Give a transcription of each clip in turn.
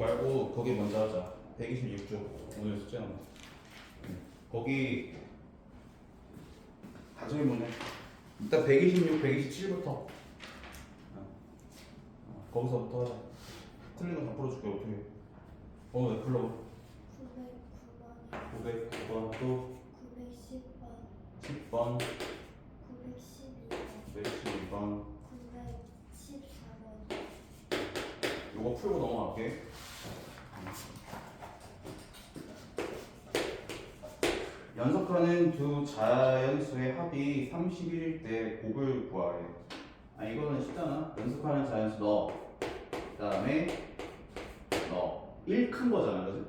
말고 거기 먼저 하자. 126쪽 오늘 숙제 나온 거. 거기 다질문해. 일단 126, 127부터. 거기서부터 하자. 틀린 거 다 풀어줄게. 어떻게? 네, 불러봐. 909번 또 910번 10번 912번 112번 914번 요거 풀고 넘어갈게. 연속하는 두 자연수의 합이 31일 때 곱을 구하래. 이거는 쉽잖아. 연속하는 자연수 너, 그 다음에 너 1 큰 거잖아, 그지?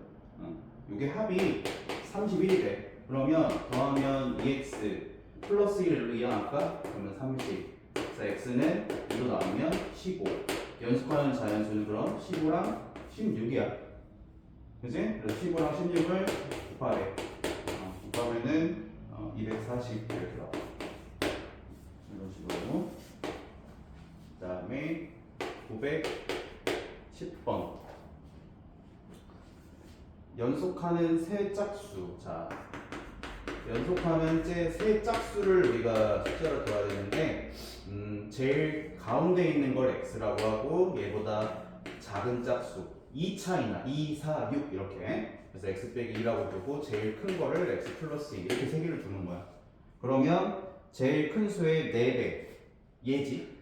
요게 합이 31이래. 그러면 더하면 2x 플러스 1로 이항할까? 그러면 30. 그래서 x는 2로 나오면 15. 연속하는 자연수는 그럼 15랑 16이야. 그지? 그래서 15랑 16을 곱하래. 곱하면은 240 이렇게 나와. 이런 식으로. 그 다음에 910번. 연속하는 세 짝수. 자, 연속하는 세 짝수를 우리가 숫자로 둬야 되는데, 제일 가운데 있는 걸 x라고 하고 얘보다 작은 짝수 2 차이나 2, 4, 6 이렇게. 그래서 x 빼기 2라고 두고 제일 큰 거를 x 플러스 2 이렇게 세 개를 두는 거야. 그러면 제일 큰 수의 4배 얘지.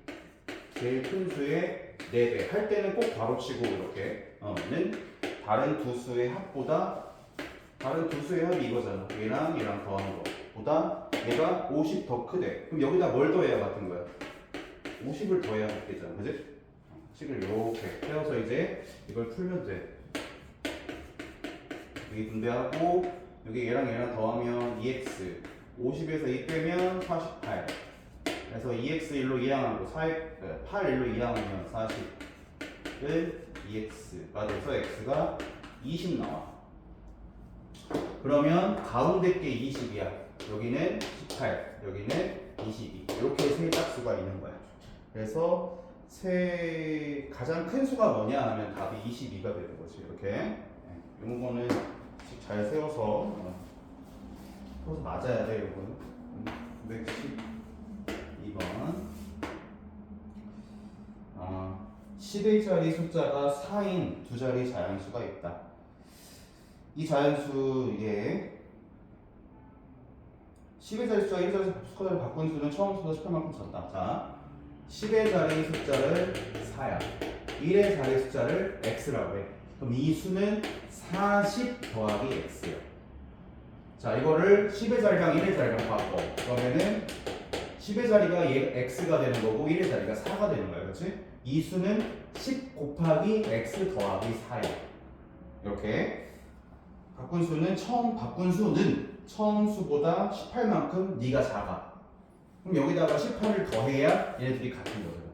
제일 큰 수의 4배 할 때는 꼭 바로치고 이렇게 는 다른 두 수의 합보다 다른 두 수의 합이 이거잖아. 얘랑 얘랑 더하는 거 보다 얘가 50 더 크대. 그럼 여기다 뭘 더해야 같은 거야? 50을 더해야 되잖아. 그지? 식을 이렇게 세워서 이제 이걸 풀면 돼. 여기 분배하고 여기 얘랑 얘랑 더하면 2x 50에서 2 빼면 48. 그래서 2x 1로 이항하고 8 1로 이항하면 40을 2x가 돼서 x가 20 나와. 그러면 가운데 게 20이야. 여기는 18, 여기는 22. 이렇게 세 짝수가 있는 거야. 그래서 가장 큰 수가 뭐냐 하면 답이 22가 되는 거지. 이렇게. 이런 거는 잘 세워서 맞아야 돼. 이거는 912번. 10의 자리 숫자가 4인 두 자리 자연수가 있다. 이 자연수에 10의 자리 숫자가 1자리 숫자를 바꾼 수는 처음부터 18만큼 졌다. 자, 10의 자리 숫자를 4야. 1의 자리 숫자를 x라고 해. 그럼 이 수는 40 더하기 x야. 자, 이거를 10의 자리랑 1의 자리랑 바꿔. 그러면은 10의 자리가 x가 되는 거고 1의 자리가 4가 되는 거야. 그렇지? 이 수는 10 곱하기 x 더하기 4야. 이렇게. 바꾼 수는 바꾼 수는 처음 수보다 18만큼 네가 작아. 그럼 여기다가 18을 더해야 얘네들이 같은 거잖아.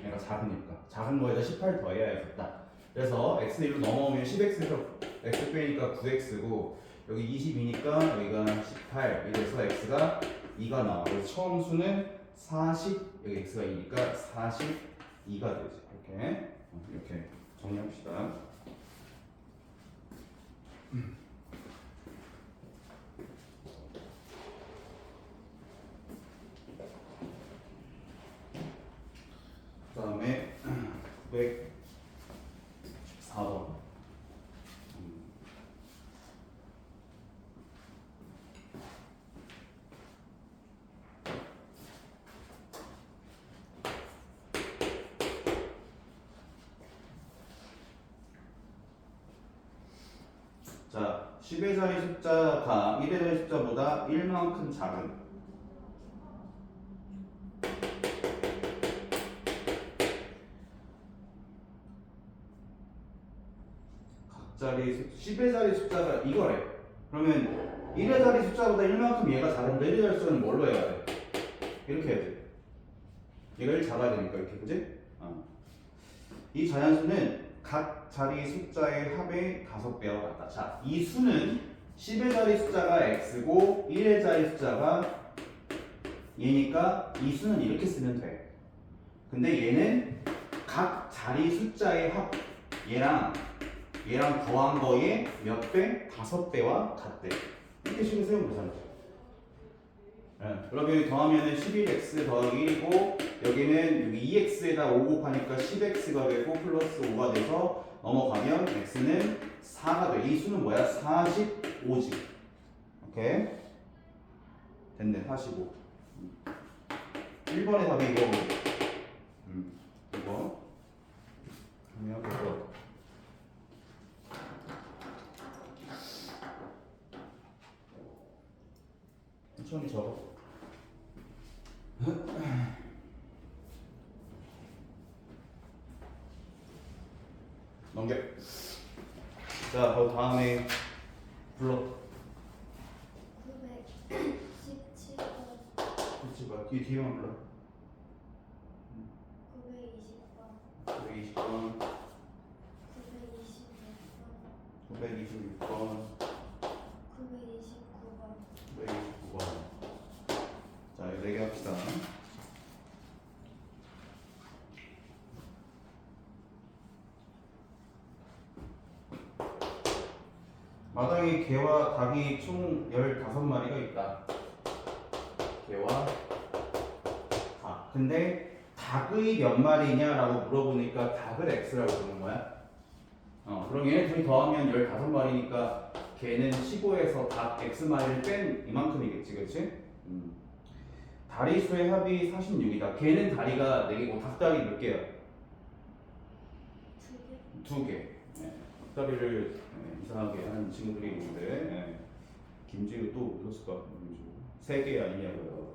얘가 작으니까. 작은 거에다 18 더해야겠다. 그래서 x1로 넘어오면 10x에서 x 빼니까 9x고 여기 22니까 여기가 18 이래서 x가 2가 나와. 그래서 처음 수는 40 여기 x가 2니까 42가 되지. 이렇게 정리합시다. 그 다음에 914번. 자, 10의 자리 숫자가 1의 자리 숫자보다 1만큼 작은 각자리 10의 자리 숫자가 이거래. 그러면 1의 자리 숫자보다 1만큼 얘가 작은데 1의 자리 숫자는 뭘로 해야 돼? 이렇게 해야 돼. 얘가 1 작아야 되니까 이렇게, 그지? 이 자연수는 각 자리 숫자의 합의 5배와 같다. 자, 이 수는 10의 자리 숫자가 x고 1의 자리 숫자가 얘니까 이 수는 이렇게 쓰면 돼. 근데 얘는 각 자리 숫자의 합, 얘랑 얘랑 더한 거에 몇 배? 5배와 같대. 이렇게 식을 세우면 되잖아. 그러면 여기 더하면은 11x 더하기 1이고 여기는 여기 2x에다 5 곱하니까 10x가 되고 플러스 5가 돼서 넘어가면 x는 4가 돼. 이 수는 뭐야? 45지. 오케이? 됐네. 45. 1번의 답이 이거. 이거. 그러면 이거. 천천히 적어. 넘겨. 자, 그 다음에 불러. 917번, 그렇지 봐. 뒤에만 불러. 920번, 920번, 926번, 926번, 929번, 929번. 자, 이거 4개 합시다. 마당에 개와 닭이 총 15마리가 있다. 개와 닭. 근데 닭의 몇 마리냐라고 물어보니까 닭을 X라고 부르는 거야. 그럼 얘네 둘이 더하면 15마리니까 개는 15에서 닭 X마리를 뺀 이만큼이겠지, 그치? 다리수의 합이 46이다. 개는 다리가 4개고 닭다리 몇 개야? 2개. 네. 닭다리를 이상하게 하는 친구들이 있는데 김지우 또 웃었을까? 3개 아니냐고요.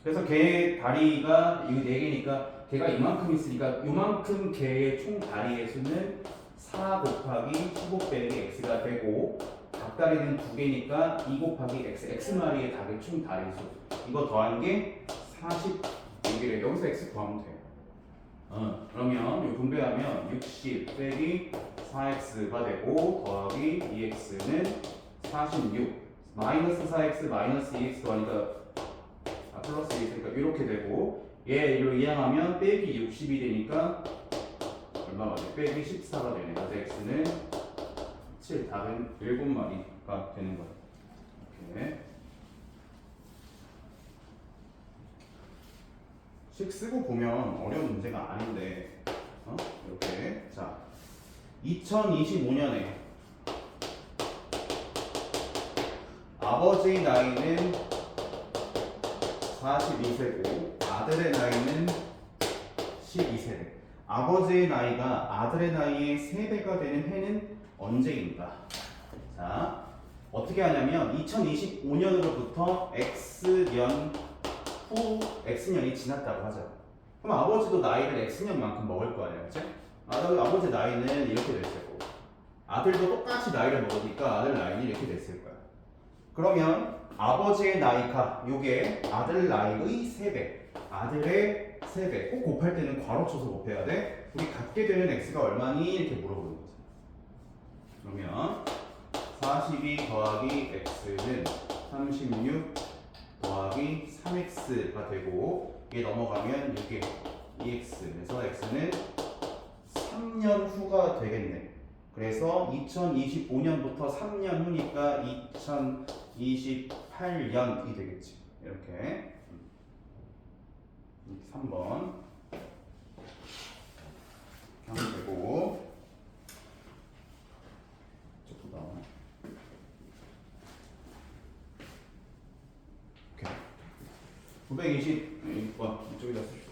그래서 개 다리가 이거 4개니까 개가 이만큼 있으니까 이만큼 개의 총 다리의 수는 4 곱하기 15 빼기 x가 되고 닭다리는 2개니까 2 곱하기 x마리의 닭의 총 다리 수 이거 더한 게 46이래. 여기서 x 구하면 돼. 그러면 이 분배하면 60 빼기 4x가 되고 더하기 2x는 46 마이너스 4x 마이너스 2x 더하니까 플러스 2x니까 이렇게 되고 얘로 이항하면 빼기 60이 되니까 얼마가 돼? 빼기 14가 되네. 그래서 x는 7 답은 7마리가 되는 거야. 이렇게 식 쓰고 보면 어려운 문제가 아닌데 이렇게 자 2025년에 아버지의 나이는 42세고 아들의 나이는 12세래. 아버지의 나이가 아들의 나이의 3배가 되는 해는 언제인가? 자, 어떻게 하냐면 2025년으로부터 X년 후 X년이 지났다고 하자. 그럼 아버지도 나이를 X년만큼 먹을 거 아니야, 그치? 아버지 나이는 이렇게 됐을 거고 아들도 똑같이 나이를 먹으니까 아들 나이는 이렇게 됐을 거야. 그러면 아버지의 나이가 요게 아들 나이의 3배 아들의 3배 꼭 곱할 때는 괄호 쳐서 곱해야 돼. 우리 갖게 되는 x가 얼마니? 이렇게 물어보는 거죠. 그러면 42 더하기 x는 36 더하기 3x가 되고 이게 넘어가면 6에 2x 그래서 x는 3년 후가 되겠네. 그래서 2025년부터 3년 후니까 2028년이 되겠지. 이렇게 3번 이렇게 하면 되고 이쪽보다 오케이 920번 이쪽에다 씁시다.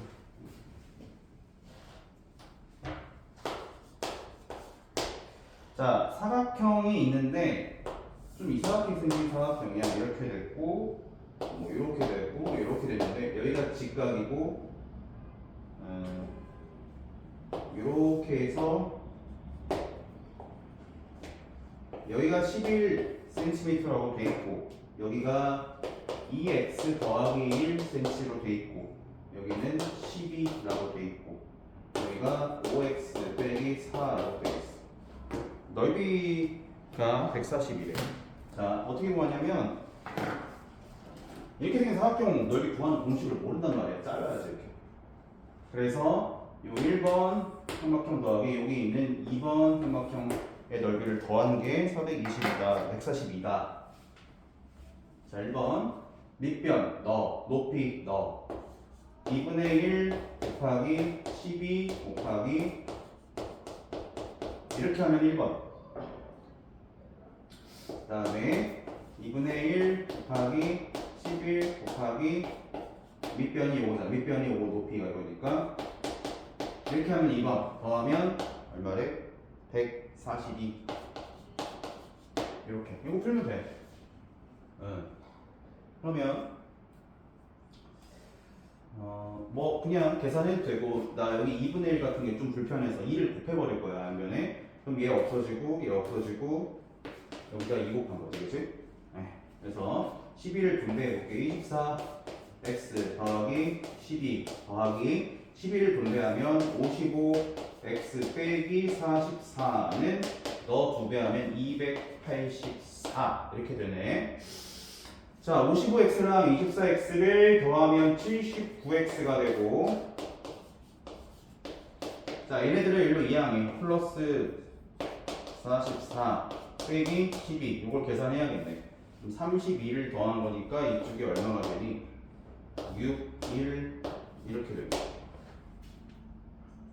자, 사각형이 있는데 좀 이상하게 생긴 사각형이야. 이렇게 됐고 뭐 이렇게 됐고 이렇게 됐는데 여기가 직각이고 이렇게 해서 여기가 11cm라고 돼 있고 여기가 2x 더하기 1cm로 돼 있고 여기는 12라고 돼 있고 여기가 5x 빼기 4라고 돼 있어. 넓이가 140이래. 자, 어떻게 구하냐면 이렇게 생긴 사각형 넓이 구하는 공식을 모른단 말이야. 잘라야지 이렇게. 그래서 요 1번 삼각형 더하기 여기 있는 2번 삼각형의 넓이를 더한 게 420이다. 142다. 자, 1번 밑변 넣어, 높이 넣어. 2분의 1 곱하기 12 곱하기 이렇게 하면 1번. 그 다음에 2분의 1 곱하기 11 곱하기 밑변이 5잖아. 밑변이 5 높이가 이거니까 이렇게 하면 2번 더하면 얼마래? 142. 이렇게 이거 풀면 돼. 그러면 뭐 그냥 계산해도 되고 나 여기 2분의 1 같은 게 좀 불편해서 2를 곱해버릴 거야 양변에. 그럼 얘 없어지고 얘 없어지고 여기가 2 곱한 거지, 그치? 그래서 12를 분배해볼게. 24 x 더하기 12 더하기 12를 분배하면 55 x 빼기 44는 너 2배 하면 284 이렇게 되네. 자, 55x랑 24x를 더하면 79x가 되고, 자, 얘네들을 일로 이항해. 플러스 44 빼기 12 이걸 계산해야겠네. 그럼 32를 더한 거니까 이쪽이 얼마가 되니? 6, 1 이렇게 되고.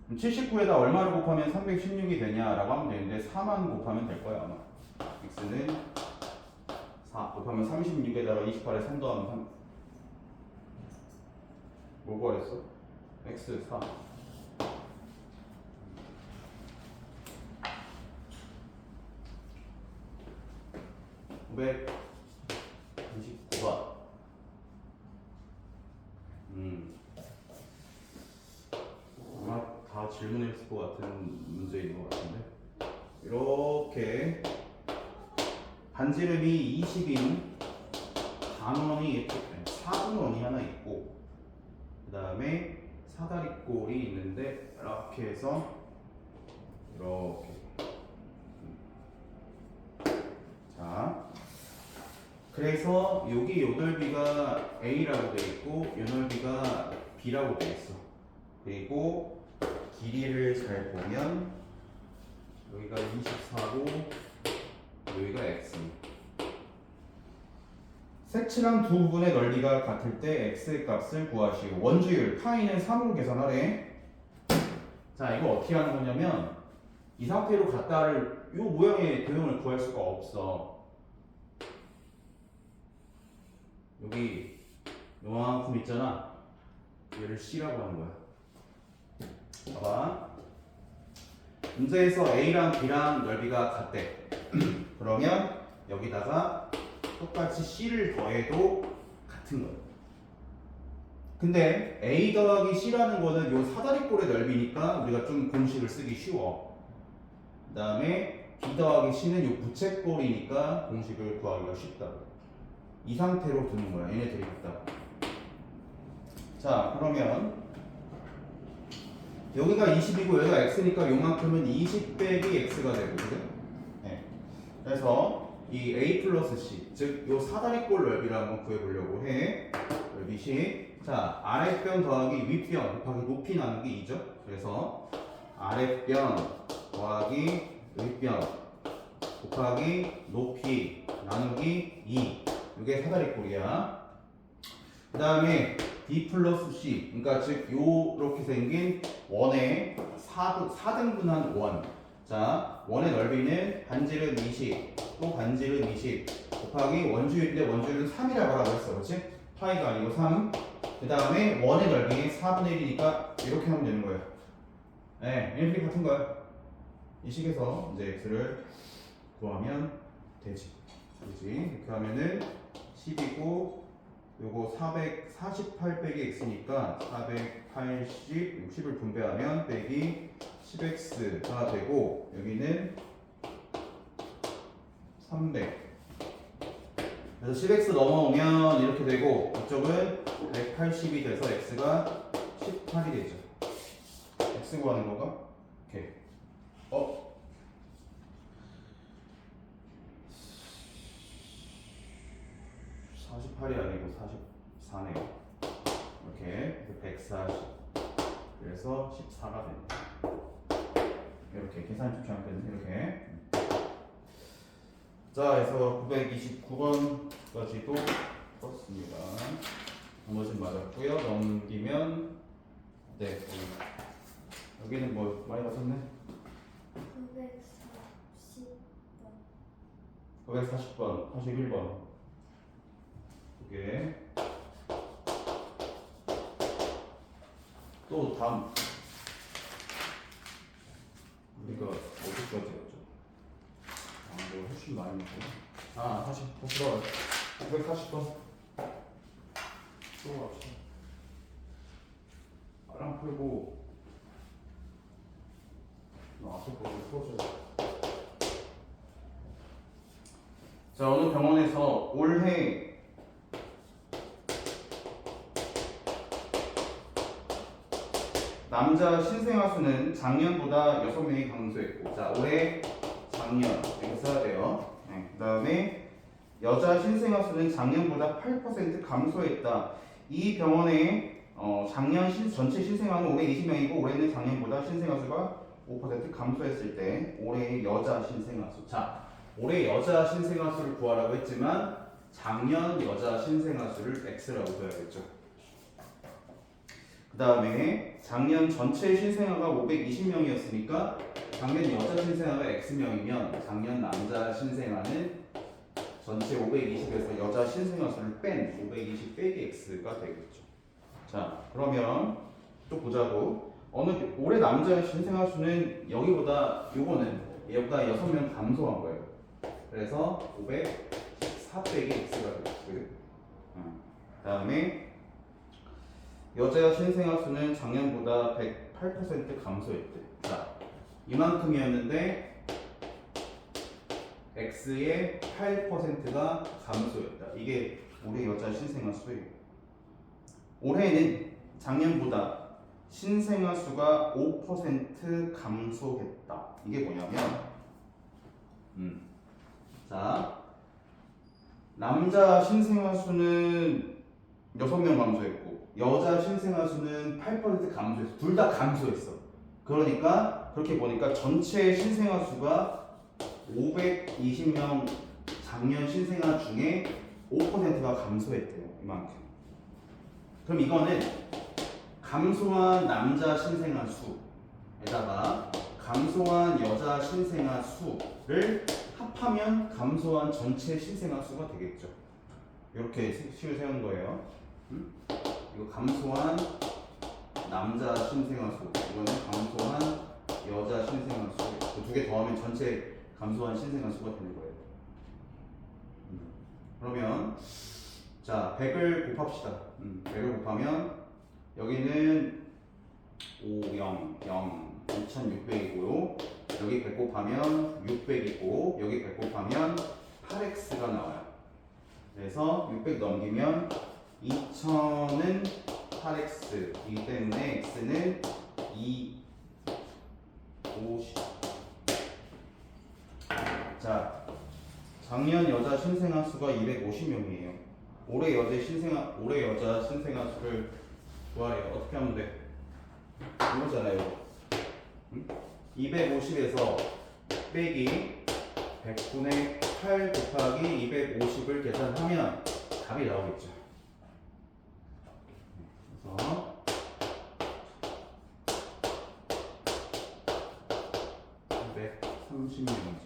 그럼 79에다 얼마를 곱하면 316이 되냐라고 하면 되는데 4만 곱하면 될 거야 아마. x는 4 곱하면 36에다가 28에 3 더하면 3. 뭐 구하랬어? x 4. 529번. 아마 다 질문했을 것 같은 문제인 것 같은데. 이렇게 반지름이 20인 단원이 4분원이 하나 있고, 그 다음에 사다리꼴이 있는데 이렇게 해서 이렇게. 자, 그래서 여기 요 넓이가 A라고 돼 있고 요 넓이가 B라고 돼 있어. 그리고 길이를 잘 보면 여기가 24고 여기가 X. 색칠한 두 부분의 넓이가 같을 때 X의 값을 구하시오. 원주율 파이는 3으로 계산하래. 자, 이거 어떻게 하는 거냐면 이 상태로 갖다를 이 모양의 도형을 구할 수가 없어. 여기 요만큼 있잖아. 얘를 C라고 하는 거야. 봐봐. 문제에서 A랑 B랑 넓이가 같대. 그러면 여기다가 똑같이 C를 더해도 같은 거야. 근데 A 더하기 C라는 거는 요 사다리꼴의 넓이니까 우리가 좀 공식을 쓰기 쉬워. 그 다음에 B 더하기 C는 요 부채꼴이니까 공식을 구하기가 쉽다. 이 상태로 두는 거야. 얘네들이 같다. 자, 그러면 여기가 20이고 여기가 x니까 요만큼은 20 빼기 x가 되고, 그죠? 네. 그래서 이 a 플러스 c, 즉 요 사다리꼴 넓이를 한번 구해보려고 해. 넓이 c. 자, 아랫변 더하기 윗변 곱하기 높이 나누기 2죠. 그래서 아랫변 더하기 윗변 곱하기 높이 나누기 2. 이게 사다리꼴이야. 그 다음에 b 플러스 c, 그러니까 즉 요렇게 생긴 원의 4등분한 원. 자, 원의 넓이는 반지름 20, 또 반지름 20 곱하기 원주율인데 원주율은 3이라고 하라고 했어, 그렇지? 파이가 아니고 3. 그 다음에 원의 넓이는 4분의 1이니까 이렇게 하면 되는 거예요. 네, 이렇게 같은 거야. 이 식에서 이제 x를 구하면 되지. 그렇지? 이렇게 하면은 10이고 요거 448 빼기 x니까 480, 60을 분배하면 빼기 10x가 되고 여기는 300. 그래서 10x 넘어오면 이렇게 되고 이쪽은 180이 돼서 x가 18이 되죠. x 구하는 건가? 오케이. 48이 아니고 44네요. 이렇게 140. 그래서 14가 됩니다. 이렇게 계산이 좋지 않거든. 이렇게. 자, 그래서 929번까지도 풀었습니다. 나머지는 맞았고요. 넘기면 네, 여기는 뭐 많이 맞았네. 940번 940번, 41번. 이게 또 다음 우리가 어디까지 갔죠? 뭐 훨씬 많이 먹고. 40번 들어가요. 940번 또 갑시다. 바람 풀고 앞에 거를 풀어줘야 돼. 자, 어느 병원에서 올해 남자 신생아 수는 작년보다 6명이 감소했고, 자, 올해 작년 이렇게 써야 돼요. 네, 그 다음에 여자 신생아 수는 작년보다 8% 감소했다. 이 병원의 작년 전체 신생아는 520명이고 올해는 작년보다 신생아 수가 5% 감소했을 때 올해의 여자 신생아 수. 자, 올해 여자 신생아 수를 구하라고 했지만 작년 여자 신생아 수를 X라고 써야겠죠. 그 다음에 작년 전체 신생아가 520명이었으니까 작년 여자 신생아가 X명이면 작년 남자 신생아는 전체 520에서 여자 신생아 수를 뺀 520 빼기 X가 되겠죠. 자, 그러면 또 보자고. 올해 남자 신생아 수는 여기보다 요거는 얘보다 6명 감소한 거예요. 그래서 514 빼기 X가 되겠고요. 그 다음에 여자 신생아 수는 작년보다 108% 감소했대. 자, 이만큼이었는데 X의 8%가 감소했다. 이게 올해 여자 신생아 수예요. 올해는 작년보다 신생아 수가 5% 감소했다. 이게 뭐냐면, 자, 남자 신생아 수는 6명 감소했고, 여자 신생아 수는 8% 감소했어. 둘 다 감소했어. 그러니까, 그렇게 보니까 전체 신생아 수가 520명 작년 신생아 중에 5%가 감소했대요. 이만큼. 그럼 이거는 감소한 남자 신생아 수에다가 감소한 여자 신생아 수를 합하면 감소한 전체 신생아 수가 되겠죠. 이렇게 식을 세운 거예요. 이거 감소한 남자 신생아 수, 이거는 감소한 여자 신생아 수. 두 개 더하면 전체 감소한 신생아 수가 되는 거예요. 그러면 자, 100을 곱합시다. 100을 곱하면 여기는 5, 0, 0, 2600이고요. 여기 100 곱하면 600이고 여기 100 곱하면 8x가 나와요. 그래서 600 넘기면 2000은 8x이기 때문에 x는 50. 자, 작년 여자 신생아 수가 250명이에요. 올해 여자 신생아 수를 구하래요. 어떻게 하면 돼? 이거잖아요. 250에서 빼기 100분의 8 곱하기 250을 계산하면 답이 나오겠죠. 그래서 230명이죠.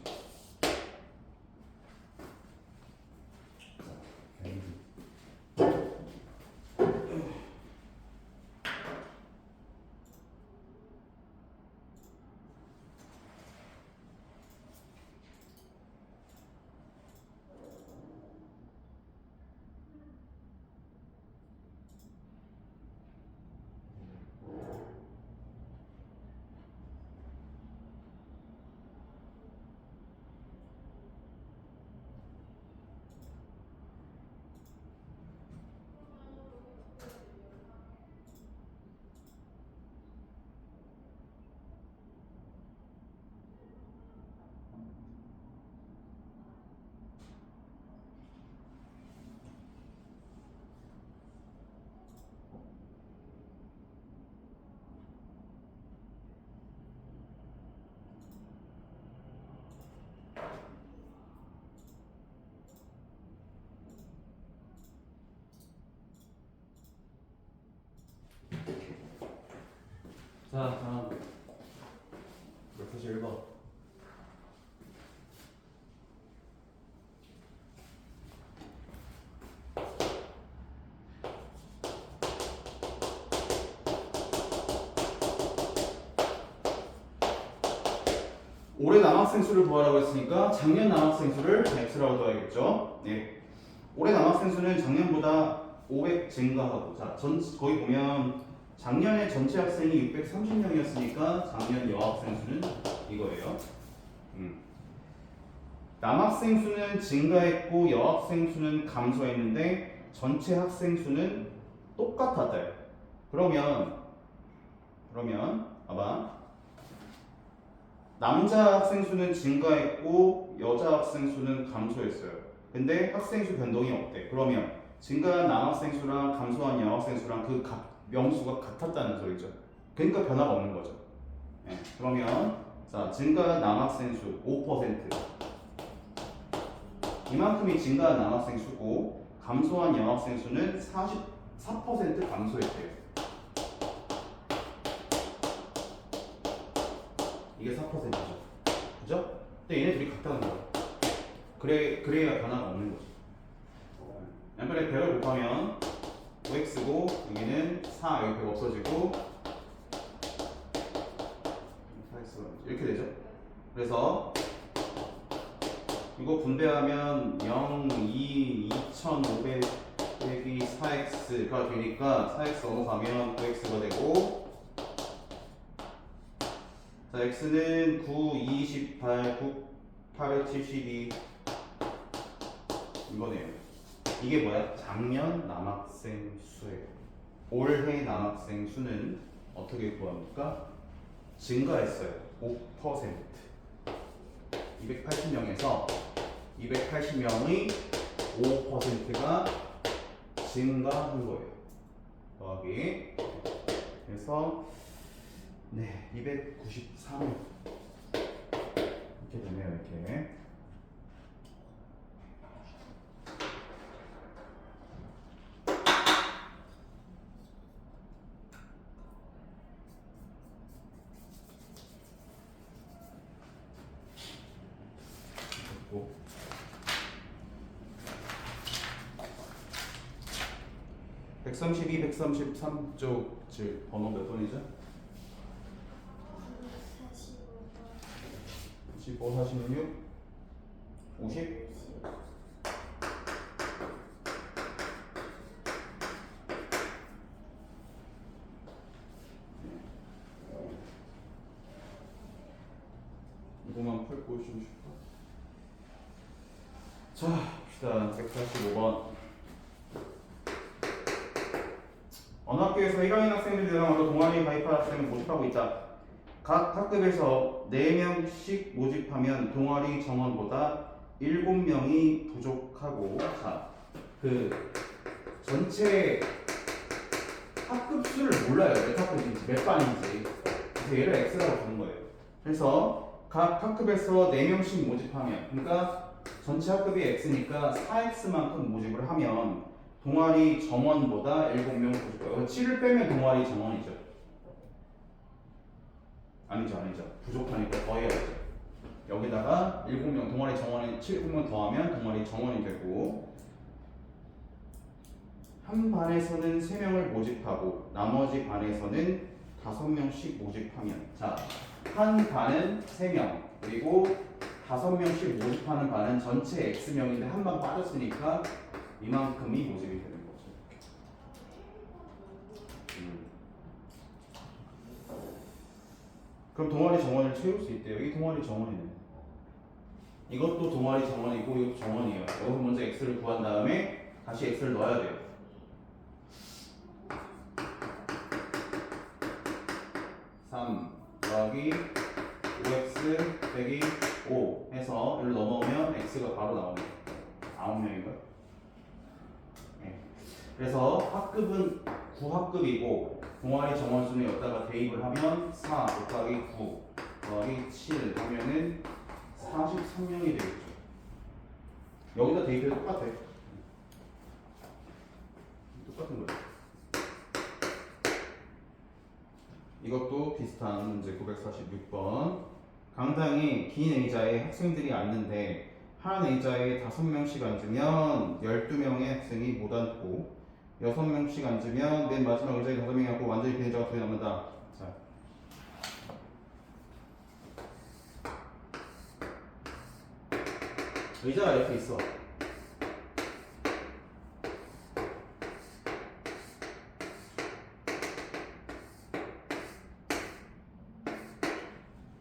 자, 다음. 다시 1번. 올해 남학생 수를 구하라고 했으니까 작년 남학생 수를 x라고 둬야겠죠. 네. 올해 남학생 수는 작년보다 500 증가하고, 자, 거기 보면 작년에 전체 학생이 630명이었으니까 작년 여학생 수는 이거예요. 남학생 수는 증가했고 여학생 수는 감소했는데 전체 학생 수는 똑같았대. 그러면 봐봐. 남자 학생 수는 증가했고 여자 학생 수는 감소했어요. 근데 학생 수 변동이 없대. 그러면 증가한 남학생 수랑 감소한 여학생 수랑 그 명수가 같았다는 소리죠. 그러니까 변화가 없는 거죠. 네. 그러면 자, 증가한 남학생 수 5%. 이만큼이 증가한 남학생 수고 감소한 여학생 수는 44% 감소했대요. 이게 4%죠. 그죠? 근데 얘네 둘이 같다는 거야. 그래야 변화가 없는 거죠. 양변에 100을 곱하면 5x고 여기는 4 여기 100 없어지고 4x가 이렇게 되죠. 그래서 이거 분배하면 0, 2, 2500 빼기 4x가 되니까 4x 넘어가면 9x가 되고, 자, x는 9, 28, 9, 872 이거네요. 이게 뭐야? 작년 남학생 수예요. 올해 남학생 수는 어떻게 구합니까? 증가했어요. 5%. 280명에서 280명의 5%가 증가한 거예요. 더하기. 그래서 네, 293 이렇게 되네요. 이렇게. 됐고. 132, 133쪽 번호 몇 번이죠? 15, 46, 50. 이거만 풀고 좀 쉽다. 자, 봅시다. 145번. 어느 학교에서 1학년 학생들 대상으로 동아리에 가입한 학생을 모집하고 있다. 각 학급에서 4명씩 모집하면 동아리 정원보다 7명이 부족하고, 자, 그 전체 학급 수를 몰라요. 몇 학급인지, 몇 반인지. 그래서 얘를 x라고 부른 거예요. 그래서 각 학급에서 4명씩 모집하면, 그러니까 전체 학급이 x니까 4x만큼 모집을 하면 동아리 정원보다 7명 부족해요. 7을 빼면 동아리 정원이죠. 아니죠. 부족하니까 더해야죠. 여기다가 7명 동아리 정원에 7명 더하면 동아리 정원이 되고, 한 반에서는 3명을 모집하고 나머지 반에서는 5명씩 모집하면, 자, 한 반은 3명 그리고 5명씩 모집하는 반은 전체 x명인데 한 반 빠졌으니까 이만큼이 모집이 되는 거죠. 그럼 동아리 정원을 채울 수 있대요. 이 동아리 정원이네. 이것도 동아리 정원이고 이것도 정원이에요. 여기서 먼저 x를 구한 다음에 다시 x를 넣어야 돼요. 더하기 5x 빼기 5 해서 여기로 넘어오면 x가 바로 나옵니다. 9명인가요? 네. 그래서 학급은 9학급이고 동아리 정원수는 여기다가 대입을 하면 4 곱하기 9 더하기 7 하면은 43명이 되겠죠. 여기다 대입해도 똑같아. 똑같은 거예요. 이것도 비슷한 문제 946번. 강당에 긴 의자에 학생들이 앉는데 한 의자에 5명씩 앉으면 12명의 학생이 못 앉고 6명씩 앉으면 맨 마지막 의자에 5명이 앉고 완전히 빈 의자가 2개 남는다. 자, 의자가 이렇게 있어.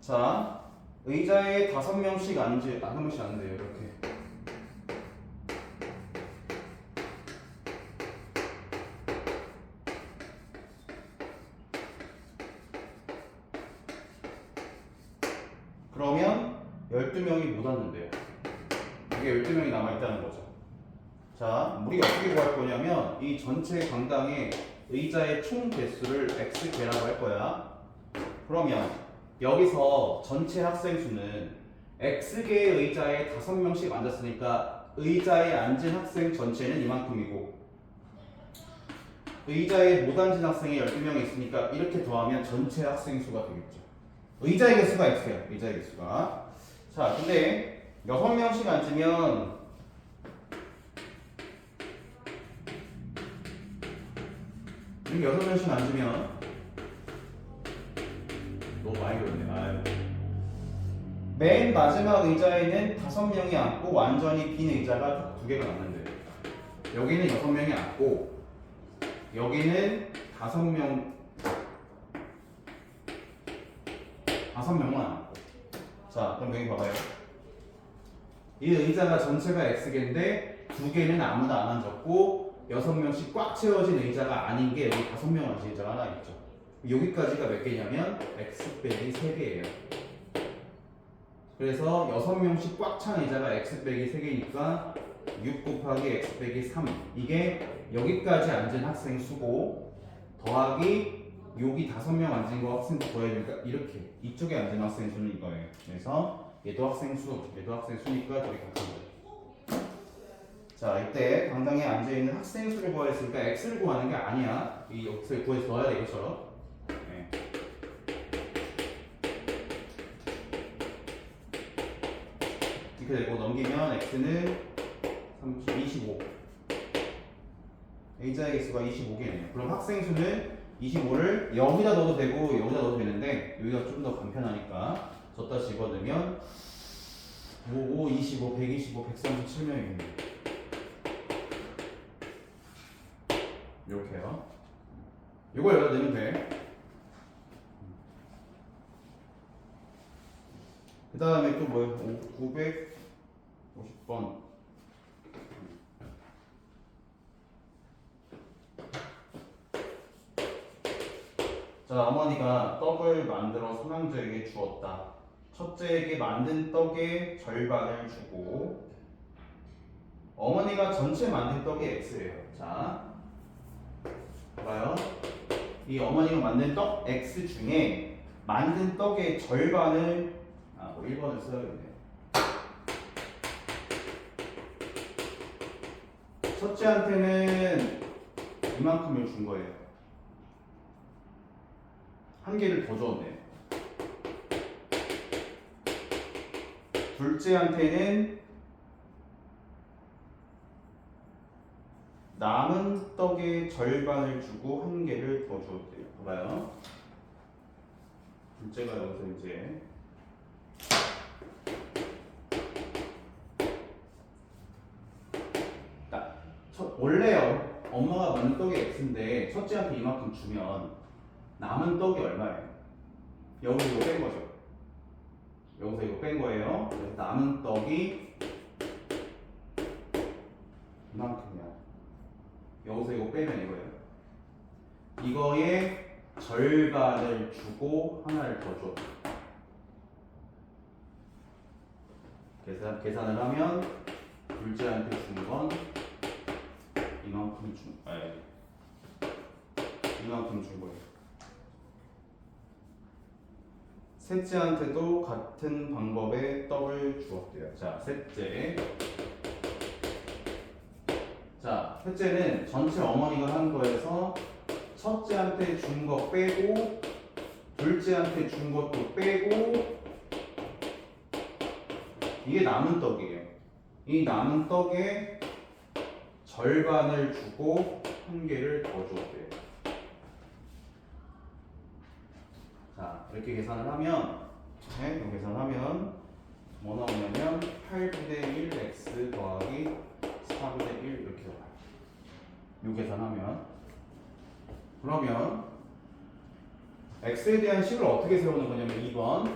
자, 의자에 5명씩 앉을, 한 명씩 앉는데요, 이렇게. 그러면 12명이 못 앉는데요. 이게 12명이 남아있다는 거죠. 자, 우리가 어떻게 구할 거냐면, 이 전체 강당의 의자의 총 개수를 x개라고 할 거야. 그러면, 여기서 전체 학생 수는 x개의 의자에 5명씩 앉았으니까 의자에 앉은 학생 전체는 이만큼이고 의자에 못 앉은 학생이 12명이 있으니까 이렇게 더하면 전체 학생 수가 되겠죠. 의자의 개수가 x예요. 의자의 개수가. 자, 근데 6명씩 앉으면 여기 6명씩 앉으면 너무 많이 그렸네. 아유. 맨 마지막 의자에는 5명이 앉고 완전히 빈 의자가 2개가 남는데 여기는 6명이 앉고 여기는 5명만 앉고. 자, 그럼 여기 봐봐요. 이 의자가 전체가 X개인데 2개는 아무나 안 앉았고 6명씩 꽉 채워진 의자가 아닌 게 여기 5명 앉은 의자가 하나 있죠. 여기까지가 몇 개냐면 X 빼기 3개예요. 그래서 6명씩 꽉 찬 의자가 X 빼기 3개니까 6 곱하기 X 빼기 3. 이게 여기까지 앉은 학생 수고 더하기 여기 5명 앉은 거 학생 수 더해주니까 이렇게 이쪽에 앉은 학생 수는 이거예요. 그래서 얘도 학생 수, 얘도 학생 수니까 저기 같은 거예요. 자, 이때 강당에 앉아있는 학생 수를 구하였으니까 X를 구하는 게 아니야. 이 X를 구해서 넣어야 돼, 이것처럼. 네. 이렇게 되고 넘기면 X는 25. A자의 개수가 25개네요. 그럼 학생 수는 25를 여기다 넣어도 되고 여기다 넣어도 되는데 여기가 좀 더 간편하니까 줬다 집어넣으면 5, 25, 125, 137명입니다. 이렇게요. 이거 여기다 넣으면 돼. 그 다음에 또 뭐예요? 950번. 자, 어머니가 떡을 만들어 삼형제에게 주었다. 첫째에게 만든 떡의 절반을 주고 어머니가 전체 만든 떡이 X예요. 자, 봐요. 이 어머니가 만든 떡 X 중에 만든 떡의 절반을 1번을 써야겠네요. 첫째한테는 이만큼을 준 거예요. 한 개를 더 줬네. 둘째한테는 남은 떡의 절반을 주고 한 개를 더 줬대요. 봐봐요. 둘째가 여기서 이제 원래요. 엄마가 만든 떡이 X인데 첫째한테 이만큼 주면 남은 떡이 얼마예요? 여기서 이거 뺀 거죠. 여기서 이거 뺀 거예요. 그래서 남은 떡이 이만큼이야. 여기서 이거 빼면 이거예요. 이거의 절반을 주고 하나를 더 줘. 계산을 하면 둘째한테 준 건 이만큼 이만큼 준 거예요. 셋째한테도 같은 방법의 떡을 주었대요. 자, 셋째. 자, 셋째는 전체 어머니가 한 거에서 첫째한테 준 거 빼고 둘째한테 준 것도 빼고 이게 남은 떡이에요. 이 남은 떡에 절반을 주고 한 개를 더 줬대요. 자, 이렇게 계산을 하면 네, 이거 계산하면 뭐 나오냐면 8분의 1 x 더하기 4분의 1 이렇게 나와요. 이 계산하면 그러면 x에 대한 식을 어떻게 세우는 거냐면 2번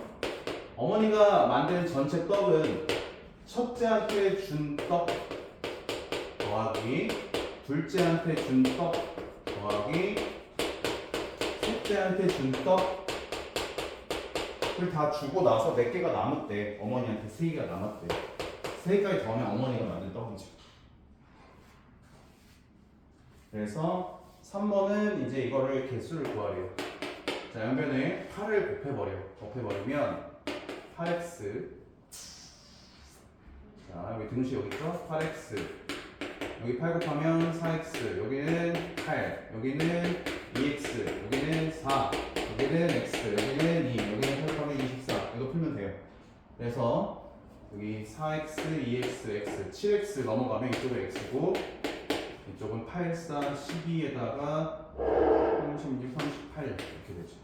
어머니가 만든 전체 떡은 첫째한테 준 떡 더하기 둘째한테 준 떡 더하기 셋째한테 준 떡을 다 주고 나서 몇 개가 남았대. 어머니한테 3개가 남았대. 3개까지 더하면 어머니가 만든 떡이죠. 그래서 3번은 이제 이거를 개수를 구하래요. 자, 양변에 8을 곱해버리면 8x. 자, 여기 등수 여기 있죠? 8x. 여기 8 곱하면 4x. 여기는 8. 여기는 2x. 여기는 4. 여기는 x. 여기는 2. 여기는 8 곱하면 24. 이거 풀면 돼요. 그래서 여기 4x, 2x, x. 7x 넘어가면 이쪽은 x고 이쪽은 8, 4, 12에다가 36, 38 이렇게 되죠.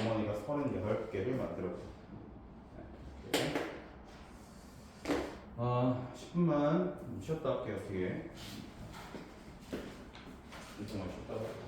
어머니가 38개를 만들었죠. 10분만 쉬었다 할게요. 뒤에 일정만 쉬었다 할게요.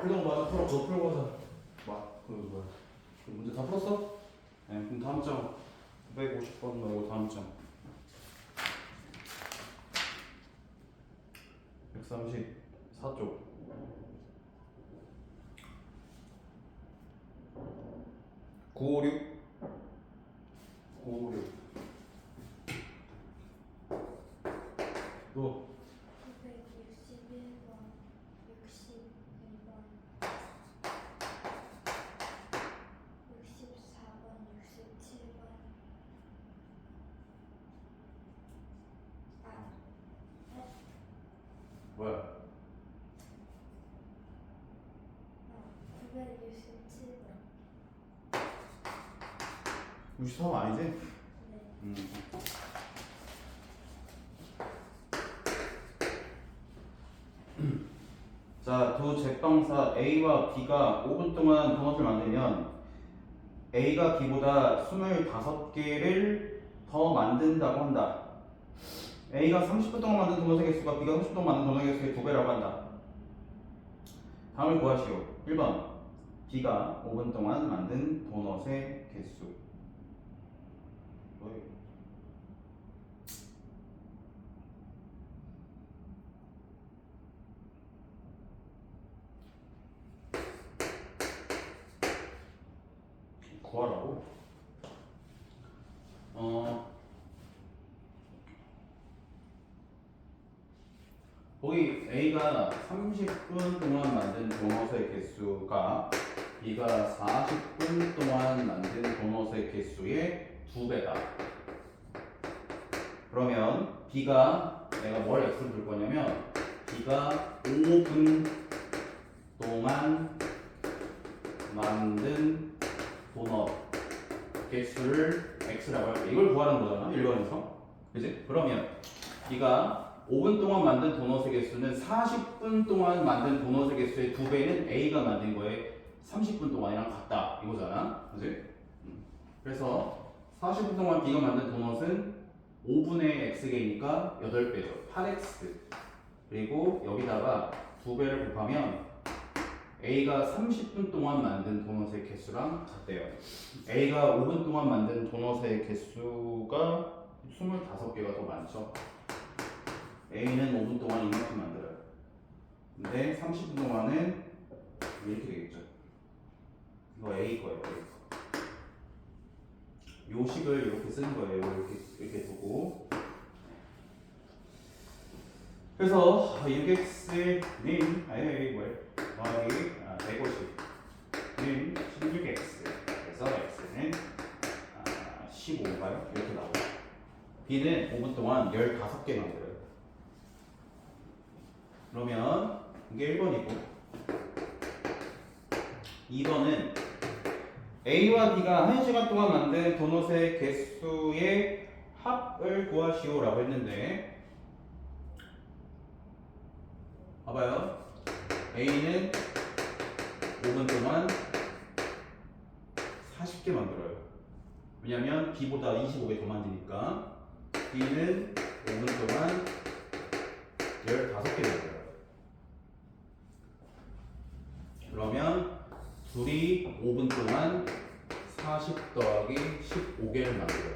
풀던 거 맞아. 풀어. 그거 풀고 하자. 그 뭐야? 그 문제 다 풀었어? 네. 그럼 다음 장 950번 말고 다음 장 134쪽. 956 956 또 961번, 61번, 64번, 67번. 뭐야? 967번. 63 아니지? 네. 자, 두 제빵사 A와 B가 5분 동안 도넛을 만들면 A가 B보다 25개를 더 만든다고 한다. A가 30분 동안 만든 도넛의 개수가 B가 30분 동안 만든 도넛의 개수의 2배라고 한다. 다음을 구하시오. 1번 B가 5분 동안 만든 도넛의 개수. 뭐예요? 구하라고? 거기 A가 30분 동안 만든 도넛의 개수가 B가 40분 동안 만든 도넛의 개수의 2배다. 그러면 B가 내가 뭘 X로 줄 거냐면 B가 5분 동안 만든 도넛 개수를 X라고 할게. 이걸 구하는 거잖아. 1번에서. 그지? 그러면 B가 5분 동안 만든 도넛의 개수는 40분 동안 만든 도넛의 개수의 2배는 A가 만든 거에 30분 동안이랑 같다. 이거잖아. 그지? 그래서 40분 동안 B가 만든 도넛은 5분의 X개니까 8배죠. 8X. 그리고 여기다가 2배를 곱하면 A가 30분 동안 만든 도넛의 개수랑 같대요. A가 5분 동안 만든 도넛의 개수가 25개가 더 많죠. A는 5분 동안 이만큼 만들어요. 근데 30분 동안은 이렇게 되겠죠. 이거 A 거예요. A 거. 요 식을 이렇게 쓰는 거예요. 이렇게 두고. 그래서 6x는 더하기 150는 16x. 그래서 x는 15인가요? 이렇게 나오고. b는 5분 동안 15개 만들어요. 그러면 이게 1번이고 2번은 A와 B가 1시간 동안 만든 도넛의 개수의 합을 구하시오 라고 했는데 봐봐요. A는 5분 동안 40개 만들어요. 왜냐면 B보다 25개 더 만드니까. B는 5분 동안 15개 만들어요. 그러면 둘이 5분 동안 40 더하기 15개를 만들어요.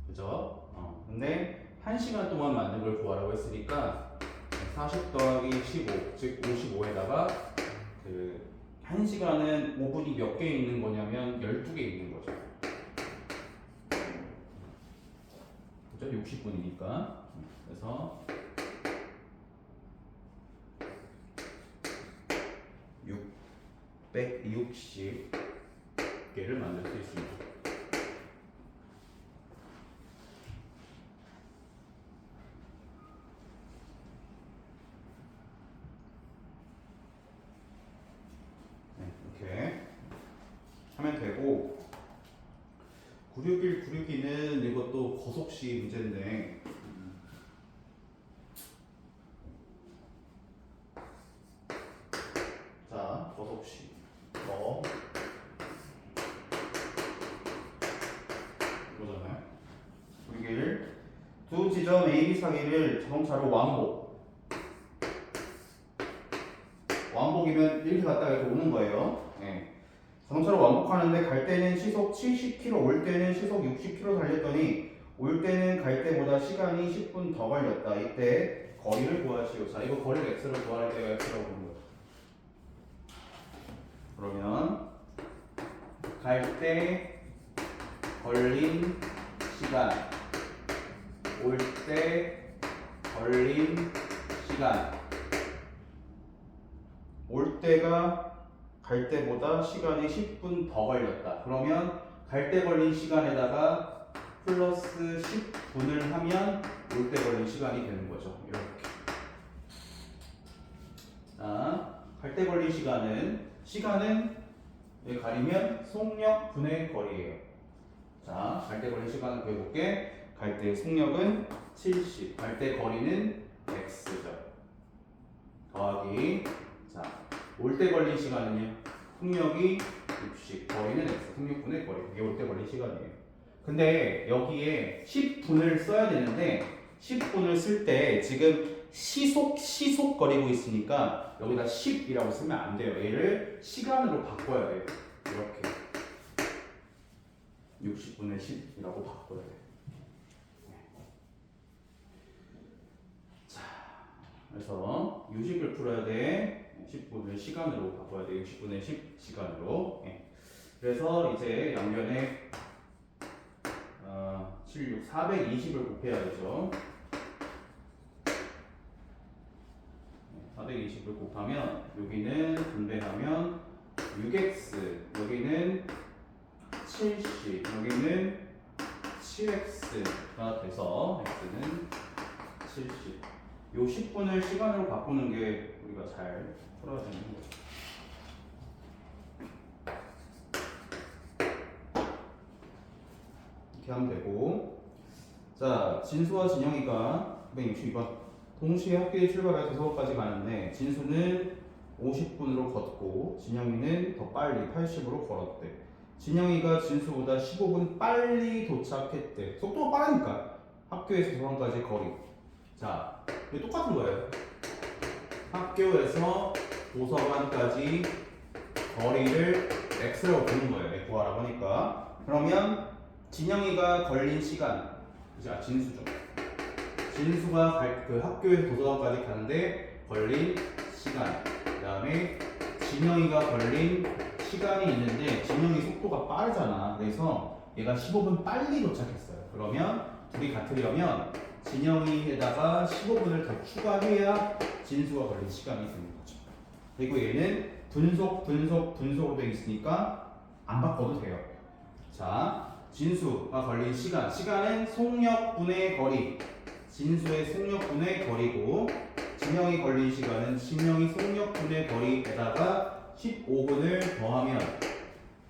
그죠? 근데 1시간 동안 만든 걸 구하라고 했으니까 40 더하기 15, 즉 55에다가 그 1시간은 5분이 몇 개 있는 거냐면 12개 있는 거죠. 그죠? 60분이니까. 그래서 660개를 만들 수 있습니다. 네, 이렇게 하면 되고 961, 962는 이것도 거속시 문제인데 자, 거속시 이거잖아요. 961 두 지점 A, B 사이를 자동차로 왕복 왕복이면 이렇게 갔다가 이렇게 오는 거예요. 예. 자동차로 왕복하는데 갈 때는 시속 70km, 올 때는 시속 60km 달렸더니 올 때는 갈 때보다 시간이 10분 더 걸렸다. 이때 거리를 구하시오. 자, 이거 거리를 x로 구할 때가 x라고 보는 거예요. 그러면 갈 때 걸린 시간, 올 때 걸린 시간. 올 때가 갈 때보다 시간이 10분 더 걸렸다. 그러면 갈 때 걸린 시간에다가 플러스 10분을 하면 올 때 걸린 시간이 되는 거죠. 이렇게. 자, 갈 때 걸린 시간은 여기 가리면 속력 분의 거리예요. 자, 갈 때 걸린 시간을 구해볼게. 갈 때 속력은 70, 갈 때 거리는 x죠. 더하기. 자, 올 때 걸린 시간은요. 속력이 60, 거리는 x, 속력분의 거리. 이게 올 때 걸린 시간이에요. 근데 여기에 10분을 써야 되는데 10분을 쓸 때 지금 시속 거리고 있으니까 여기다 10이라고 쓰면 안 돼요. 얘를 시간으로 바꿔야 돼요. 이렇게 60분의 10이라고 바꿔야 돼요. 자, 그래서 유식을 풀어야 돼. 10분을 시간으로 바꿔야 돼. 60분의 10 시간으로. 예. 그래서 이제 양변에 76, 420을 곱해야 되죠. 420을 곱하면 여기는 분배하면 6x, 여기는 70, 여기는 7x가 돼서 x는 70. 요 10분을 시간으로 바꾸는 게 우리가 잘 풀어야 되는 거죠. 이렇게 하면 되고, 자, 진수와 진영이가 962번 동시에 학교에 출발해서 서울까지 가는데 진수는 50분으로 걷고 진영이는 더 빨리 80으로 걸었대. 진영이가 진수보다 15분 빨리 도착했대. 속도가 빠르니까 학교에서 도서관까지 거리. 자, 이게 똑같은 거예요. 학교에서 도서관까지 거리를 x라고 부르는 거예요. 구하라고 하니까. 그러면 진영이가 걸린 시간, 진수죠. 진수가 그 학교에서 도서관까지 가는데 걸린 시간. 그 다음에 진영이가 걸린 시간이 있는데 진영이 속도가 빠르잖아. 그래서 얘가 15분 빨리 도착했어요. 그러면 둘이 같으려면 진영이에다가 15분을 더 추가해야 진수가 걸린 시간이 되는 거죠. 그리고 얘는 분속으로 되어 있으니까 안 바꿔도 돼요. 자, 진수가 걸린 시간은 속력분의 거리. 진수의 속력분의 거리고 진영이 걸린 시간은 진영이 속력분의 거리에다가 15분을 더하면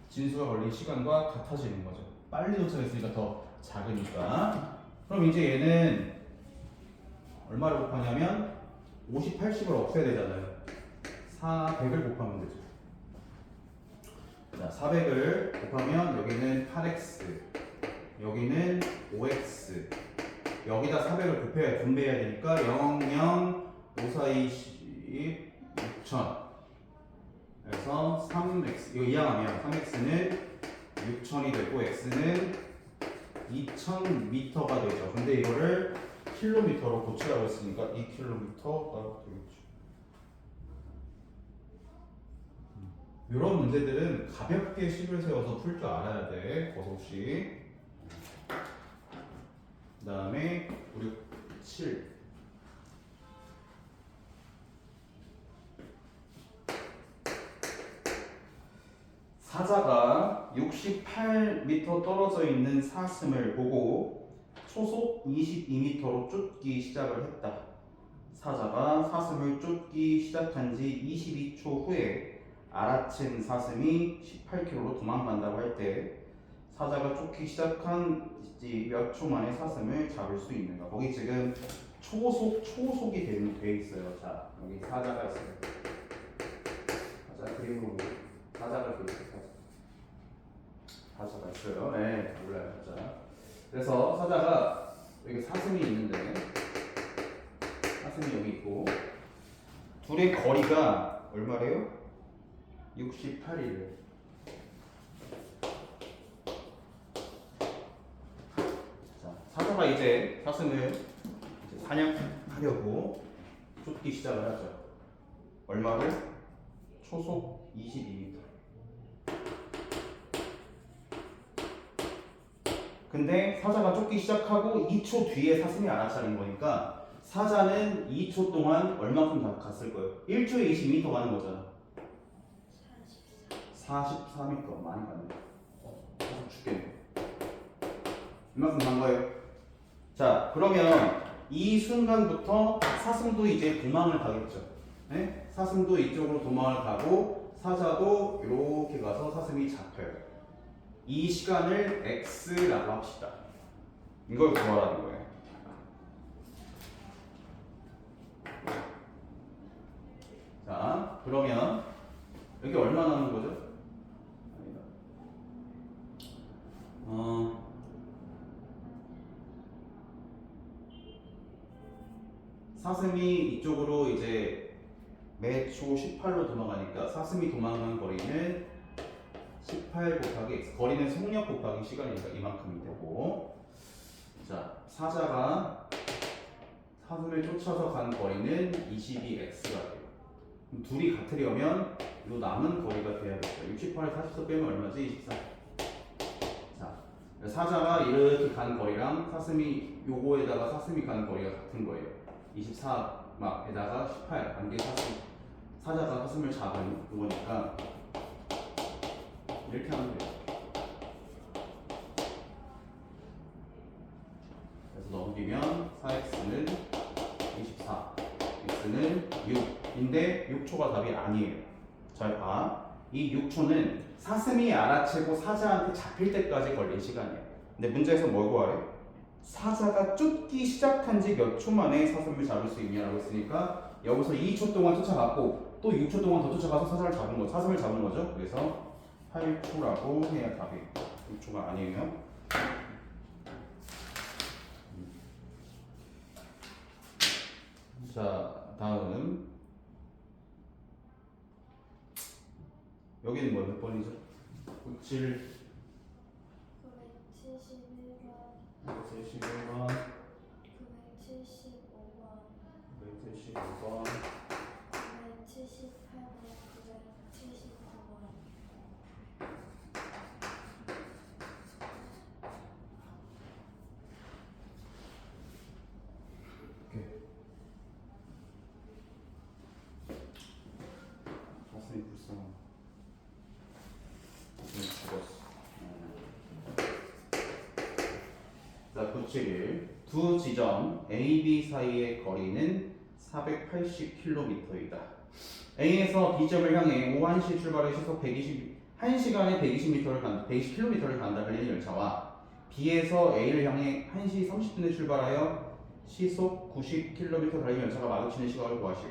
진수가 걸린 시간과 같아지는 거죠. 빨리 도착했으니까 더 작으니까. 그럼 이제 얘는 얼마를 곱하냐면 50, 80을 없애야 되잖아요. 400을 곱하면 되죠. 자, 400을 곱하면 여기는 8x, 여기는 5x, 여기다 400을 곱해야 분배해야 되니까 0, 0, 5, 4, 2, 10, 6000. 그래서 3x, 이거 이항하면 3x는 6000이 되고 x는 2000m가 되죠. 근데 이거를 킬로미터로 고치라고 했으니까 2km가 되겠죠. 이런 문제들은 가볍게 식을 세워서 풀 줄 알아야 돼. 거속식. 그 다음에 5, 6, 7. 사자가 68m 떨어져 있는 사슴을 보고 초속 22m로 쫓기 시작을 했다. 사자가 사슴을 쫓기 시작한 지 22초 후에 알아챈 사슴이 18km로 도망간다고 할 때 사자가 쫓기 시작한 지 몇 초 만에 사슴을 잡을 수 있는가? 거기 지금 초속이 돼 있어요. 자, 여기 사자가 있어요. 사자 그림으로 사자가 돼 있어요. 사자가 있어요. 네, 몰라요, 사자. 그래서 사자가 여기 사슴이 있는데 사슴이 여기 있고 둘의 거리가 얼마래요? 68이래요. 자, 사자가 이제 사슴을 이제 사냥하려고 쫓기 시작을 하죠. 얼마를? 초속 22m. 근데 사자가 쫓기 시작하고 2초 뒤에 사슴이 알아차린 거니까 사자는 2초 동안 얼마큼 갔을 거예요? 1초에 22m 가는 거잖아. 44m. 많이 갔네. 사슴 죽겠네. 이만큼 간 거예요. 자, 그러면 이 순간부터 사슴도 이제 도망을 가겠죠. 네? 사슴도 이쪽으로 도망을 가고 사자도 이렇게 가서 사슴이 잡혀요. 이 시간을 x라고 합시다. 이걸 구하라는 거예요. 자, 그러면 여기 얼마 남은 거죠? 아니다. 사슴이 이쪽으로 이제 매초 18로 도망가니까 사슴이 도망간 거리는 18 곱하기 x. 거리는 속력 곱하기 시간이니까 이만큼이 되고, 자, 사자가 사슴을 쫓아서 간 거리는 22x가 돼요. 그럼 둘이 같으려면 이 남은 거리가 돼야겠죠. 68에 44 빼면 얼마지? 24. 자, 사자가 이렇게 간 거리랑 사슴이 요거에다가 사슴이 간 거리가 같은 거예요. 24막에다가 18. 안개 사자가 사슴을 잡은 그거니까 이렇게 하면 돼요. 그래서 넘기면 4x는 24, x는 6인데 6초가 답이 아니에요. 잘 봐. 이 6초는 사슴이 알아채고 사자한테 잡힐 때까지 걸린 시간이에요. 근데 문제에서 뭘 구하래? 사자가 쫓기 시작한 지 몇 초 만에 사슴을 잡을 수 있냐라고 했으니까 여기서 2초 동안 쫓아갔고 또 6초 동안 더 쫓아가서 사슴을 잡은 거죠. 그래서 8초라고 해야 답이 6초가 아니에요. 자, 다음 여기는 뭐 몇 번이죠? 97 971번 971번 975번 975번 978번 979번 가슴이 불쌍해. 가슴이 죽었어. 자, 971. 두 지점 A, B 사이의 거리는 480km이다. A에서 B점을 향해 오후 1시 출발해 시속 1시간에 120km를 간다 달리는 열차와 B에서 A를 향해 1시 30분에 출발하여 시속 90km 달리는 열차가 마주치는 시각을 구하시오.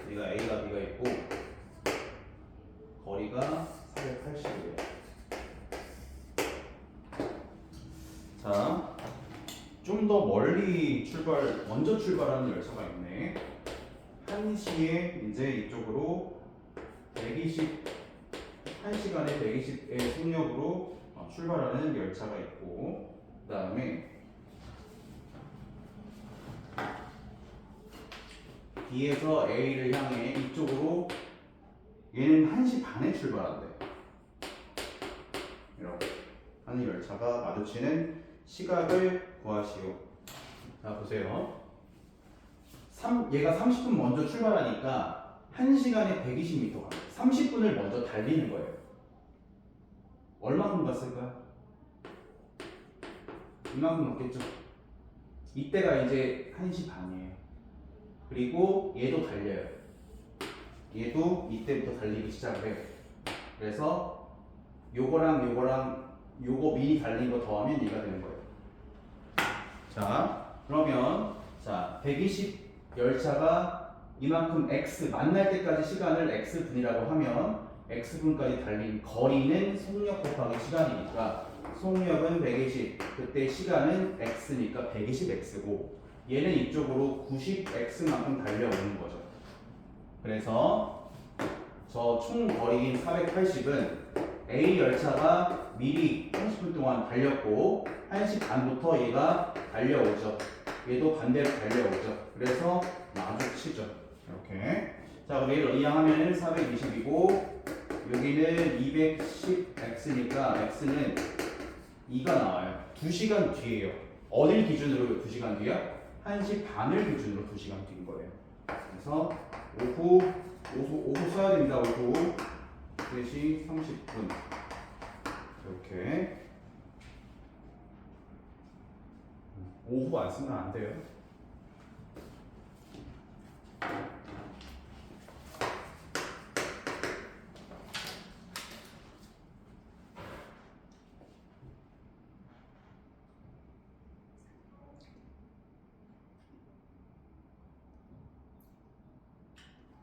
여기가 A가 B가 있고 거리가 480이에요. 자, 좀 더 멀리 먼저 출발하는 열차가 있네. 1시에 이제 이쪽으로 1시간에 120의 속력으로 출발하는 열차가 있고, 그 다음에 B에서 A를 향해 이쪽으로 얘는 1시 반에 출발한대. 이렇게 하는 열차가 마주치는 시각을 구하시오. 자, 보세요. 얘가 30분 먼저 출발하니까 1시간에 120m 갑니다. 30분을 먼저 달리는 거예요. 얼마큼 갔을까요? 이만큼 갔겠죠? 이때가 이제 1시 반이에요. 그리고 얘도 달려요. 얘도 이때부터 달리기 시작을 해요. 그래서 요거랑 요거 미리 달린 거 더하면 얘가 되는 거예요. 자, 그러면 120 열차가 이만큼 x 만날 때까지 시간을 x 분이라고 하면 x분까지 달린 거리는 속력 곱하기 시간이니까 속력은 120, 그때 시간은 x니까 120x고 얘는 이쪽으로 90x만큼 달려오는 거죠. 그래서 저 총 거리인 480은 A 열차가 미리 30분 동안 달렸고 1시 반부터 얘가 달려오죠. 얘도 반대로 달려오죠. 그래서 마주치죠. 이렇게. 자, 그럼 얘를 이항하면 420이고 여기는 210x니까 x는 2가 나와요. 2시간 뒤에요. 어딜 기준으로 2시간 뒤야? 1시 반을 기준으로 2시간 뒤인 거예요. 그래서 오후 써야 됩니다. 오후 3시 30분 이렇게. 오후 안 쓰면 안 돼요.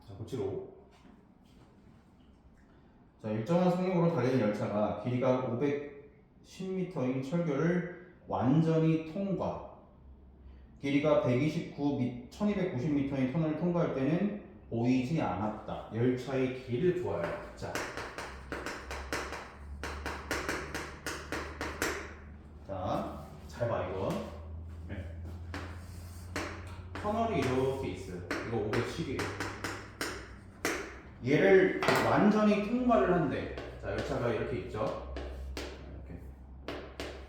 자, 고치로. 자, 일정한 속력으로 달리는 열차가 길이가 510m인 철교를 완전히 통과. 길이가 1290m인 터널을 통과할 때는 보이지 않았다. 열차의 길이를 구하여. 자, 잘 봐, 이거. 네. 터널이 이렇게 있어요. 이거 510이에요. 얘를 완전히 통과를 한대. 자, 열차가 이렇게 있죠.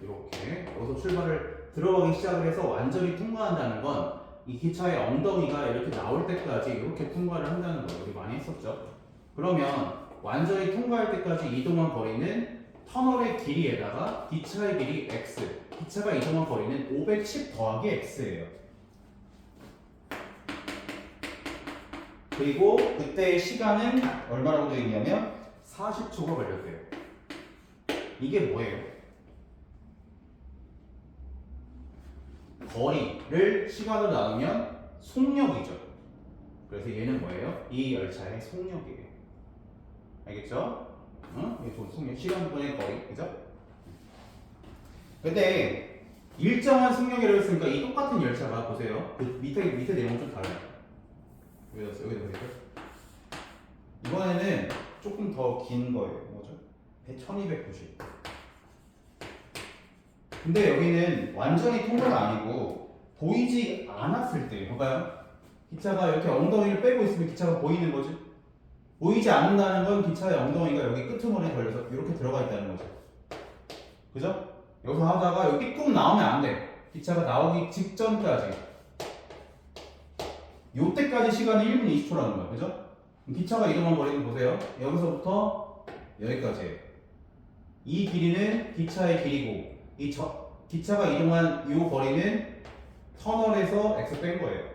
이렇게 여기서 출발을 들어가기 시작을 해서 완전히 통과한다는 건 이 기차의 엉덩이가 이렇게 나올 때까지 이렇게 통과를 한다는 거 우리 많이 했었죠. 그러면 완전히 통과할 때까지 이동한 거리는 터널의 길이에다가 기차의 길이 x, 기차가 이동한 거리는 510 더하기 x예요. 그리고 그때의 시간은 얼마라고 되어 있냐면 40초가 걸렸대요. 이게 뭐예요? 거리를 시간으로 나누면 속력이죠. 그래서 얘는 뭐예요? 이 열차의 속력이에요. 알겠죠? 이게 속력, 시간분의 거리, 그죠? 근데 일정한 속력이라고 했으니까 이 똑같은 열차가 보세요. 그 밑에 내용 좀 달라요. 여기다 보니까 이번에는 조금 더 긴 거예요. 뭐죠? 1290. 근데 여기는 완전히 통과가 아니고 보이지 않았을 때, 봐봐요. 기차가 이렇게 엉덩이를 빼고 있으면 기차가 보이는 거지. 보이지 않는다는 건 기차의 엉덩이가 여기 끄트머리에 걸려서 이렇게 들어가 있다는 거죠. 그죠? 여기서 하다가 여기 꾹 나오면 안 돼. 기차가 나오기 직전까지. 요때까지 시간이 1분 20초라는 거야. 그죠? 기차가 이동한 거리는 보세요. 여기서부터 여기까지예요. 이 길이는 기차의 길이고 기차가 이동한 이 거리는 터널에서 x 뺀 거예요.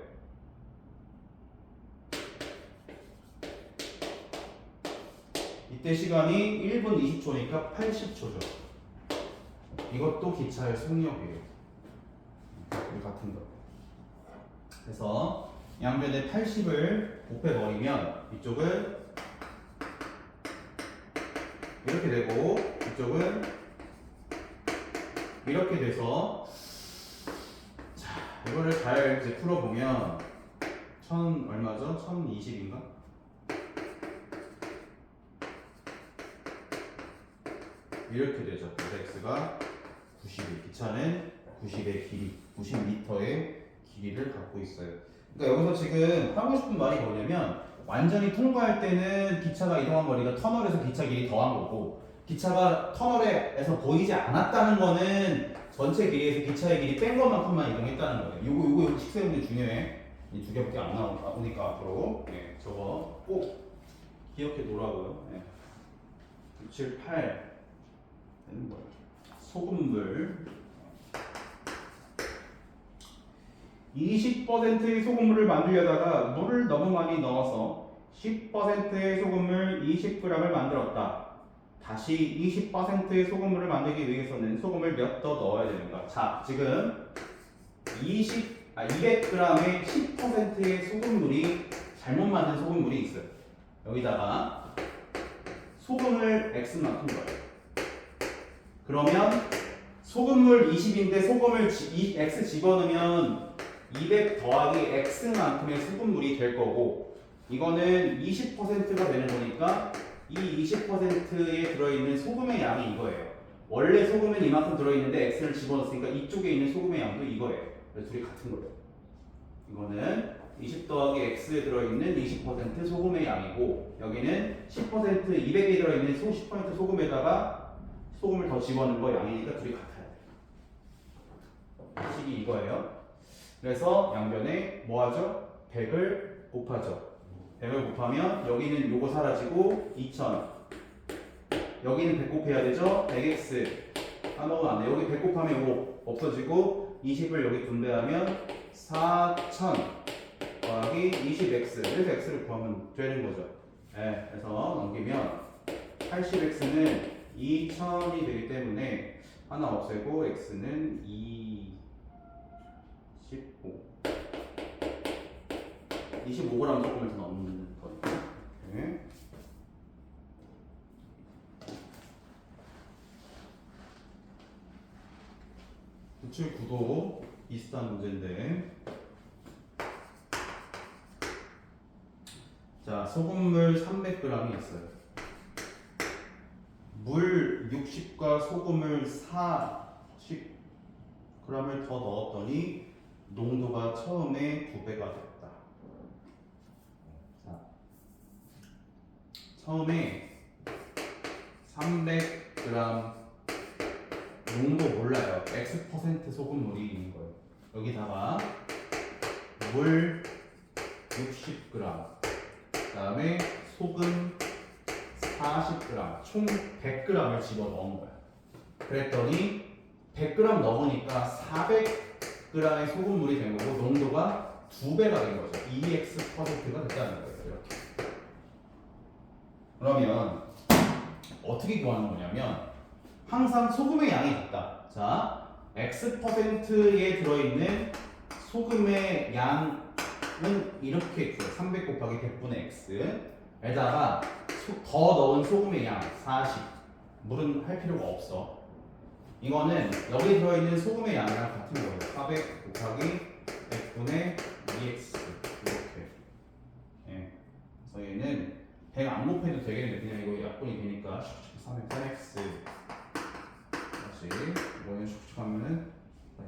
이때 시간이 1분 20초니까 80초죠. 이것도 기차의 속력이에요. 우리 같은 거. 그래서 양변에 80을 곱해버리면 이쪽은 이렇게 되고 이쪽은 이렇게 돼서, 자, 이거를 잘 이제 풀어보면 얼마죠? 1020인가? 이렇게 되죠. x가 90일, 기차는 90의 길이, 90m의 길이를 갖고 있어요. 그러니까 여기서 지금 하고 싶은 말이 뭐냐면 완전히 통과할 때는 기차가 이동한 거리가 터널에서 기차 길이 더한 거고, 기차가 터널에서 보이지 않았다는 거는 전체 길이에서 기차의 길이 뺀 것만큼만 이동했다는 거예요. 요거 식세우는 중요해. 이 두 개밖에 안 나오니까 앞으로. 네, 저거 꼭 기억해 놓으라고요. 네. 7, 8 되는 거예요. 소금물 20%의 소금물을 만들려다가 물을 너무 많이 넣어서 10%의 소금물 20g을 만들었다. 다시 20%의 소금물을 만들기 위해서는 소금을 몇 더 넣어야 되는가? 자, 지금 200g의 10%의 소금물이 잘못 만든 소금물이 있어요. 여기다가 소금을 X만큼 넣어요. 그러면 소금물 20인데 소금을 X 집어넣으면 200 더하기 X만큼의 소금물이 될 거고, 이거는 20%가 되는 거니까 이 20%에 들어있는 소금의 양이 이거예요. 원래 소금은 이만큼 들어있는데 X를 집어넣었으니까 이쪽에 있는 소금의 양도 이거예요. 그래서 둘이 같은 거예요. 이거는 20 더하기 X에 들어있는 20% 소금의 양이고, 여기는 10% 200에 들어있는 10% 소금에다가 소금을 더 집어넣은 거 양이니까 둘이 같아요. 식이 이거예요. 그래서 양변에 뭐 하죠? 100을 곱하죠. 100을 곱하면 여기는 요거 사라지고 2000, 여기는 100 곱해야 되죠? 100x 까먹으면 안 돼. 여기 100 곱하면 요거 없어지고 20을 여기 분배하면 4000 더하기 20x, 그래서 x를 구하면 되는 거죠. 네, 그래서 넘기면 80x는 2000이 되기 때문에 하나 없애고 x는 25g 조금을 더 넣는 거니까. 네. 도출 구도 비슷한 문제인데, 자, 소금물 300g이 있어요. 물 60과 소금을 40g을 더 넣었더니 농도가 처음에 2배가 됐다. 자, 처음에 300g 농도 몰라요. X% 소금물이 있는 거예요. 여기다가 물 60g, 그 다음에 소금 40g, 총 100g을 집어 넣은 거야. 그랬더니 100g 넣으니까 400g의 소금물이 된 거고, 농도가 2배가 된 거죠. 2x%가 됐다는 거예요. 이렇게. 그러면 어떻게 구하는 거냐면, 항상 소금의 양이 같다. 자, x%에 들어있는 소금의 양은 이렇게 구해요. 300 곱하기 100분의 x에다가 더 넣은 소금의 양 40. 물은 할 필요가 없어. 이거는 여기 들어있는 소금의 양이랑 같은 거예요. 400 곱하기 100분의 2x 이렇게. 예. 그래서 얘는 100 안 곱해도 되겠네. 그냥 이거 약분이 되니까 3x 다시 이거는 축축하면은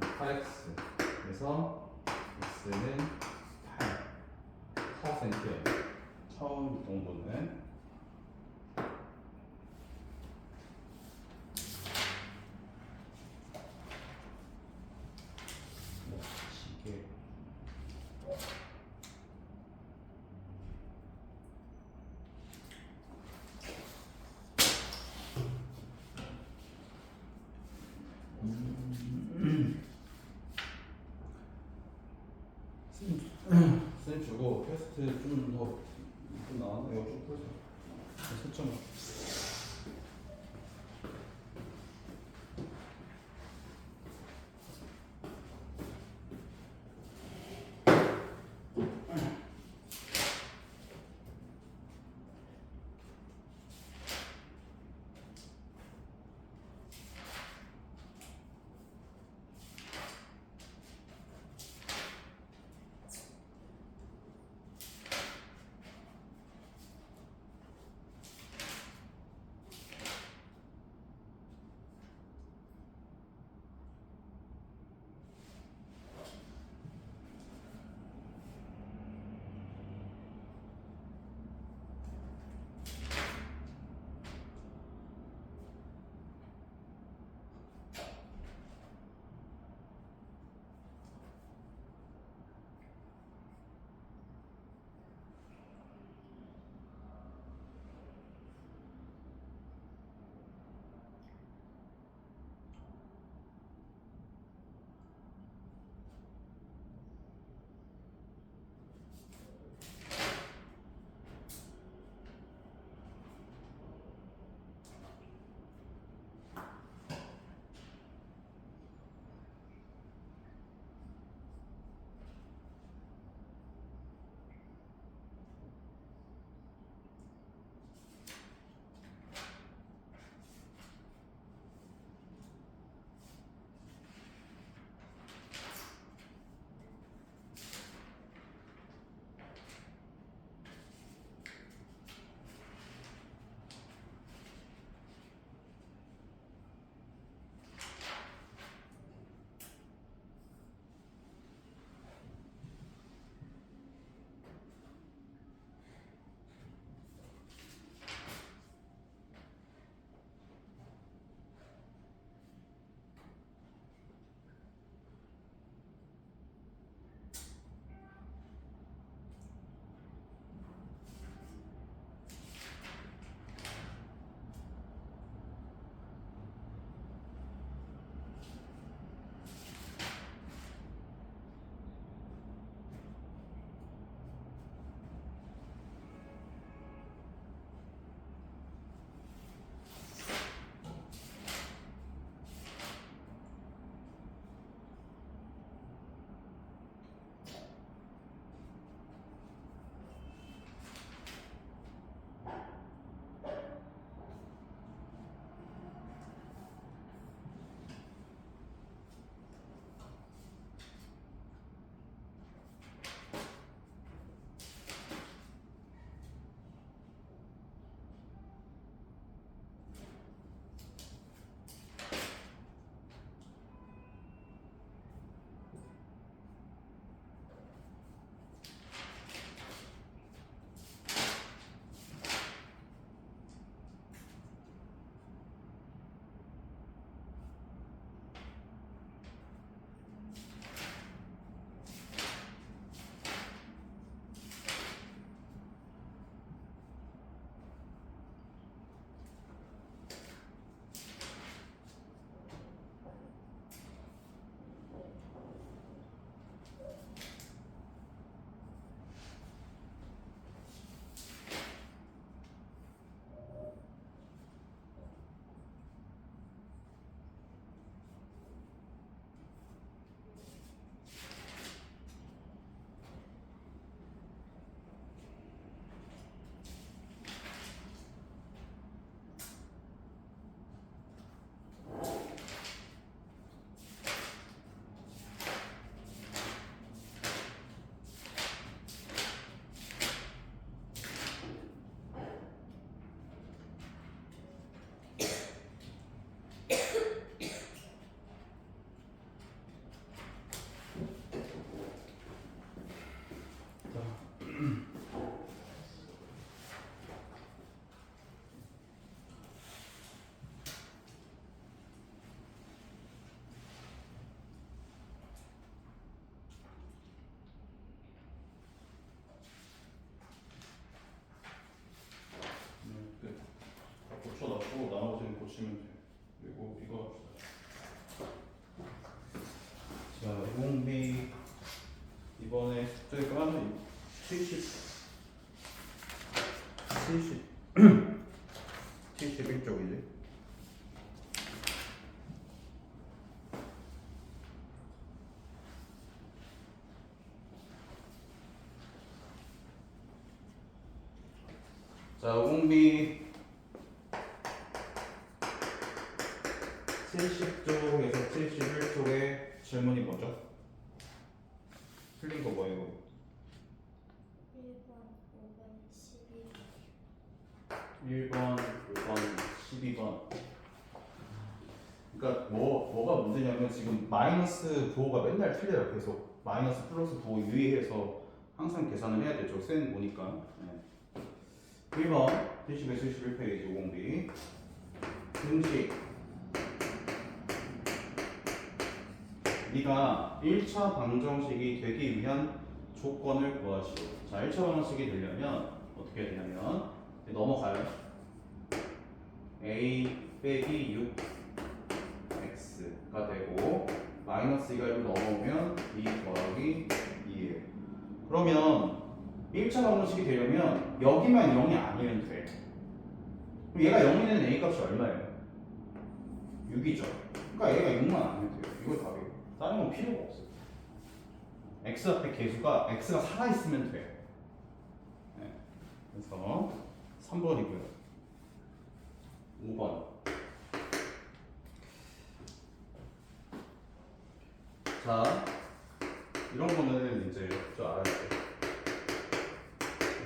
8x. 그래서 x는 8%예요. 처음 공부는. 시계. 쌤 주고 테스트 좀 나왔네. 이거 좀 펴줘. 초점. 정도 고치면 돼요. 그리고 이거 자, 공비 이번에 숙제가 71쪽이지. 자, 공비 70쪽에서 71쪽에 질문이 뭐죠? 틀린 거 뭐예요? 1번, 5번, 12번. 1번, 5번, 12번. 그러니까 뭐가 문제냐면 지금 마이너스 부호가 맨날 틀려요. 계속 마이너스 플러스 부호 유의해서 항상 계산을 해야 되죠. 쌤 보니까. 네. 1번 70에 71페이지 50B 등식 네가 1차 방정식이 되기 위한 조건을 구하시오. 자, 1차 방정식이 되려면 어떻게 되냐면 넘어가요. a 빼기 6x가 되고 마이너스 2가 1로 넘어오면 2 더하기 2예요. 그러면 1차 방정식이 되려면 여기만 0이 아니면 돼. 그럼 얘가 0이 되는 a 값이 얼마예요? 6이죠. 그러니까 얘가 6만 아니면 돼요. 이거 답이에요. 다른 건 필요가 없어요. x 앞에 계수가 x가 살아있으면 돼요. 네. 그래서 3번이고요. 5번. 자, 이런 거는 이제 좀 알아야 돼.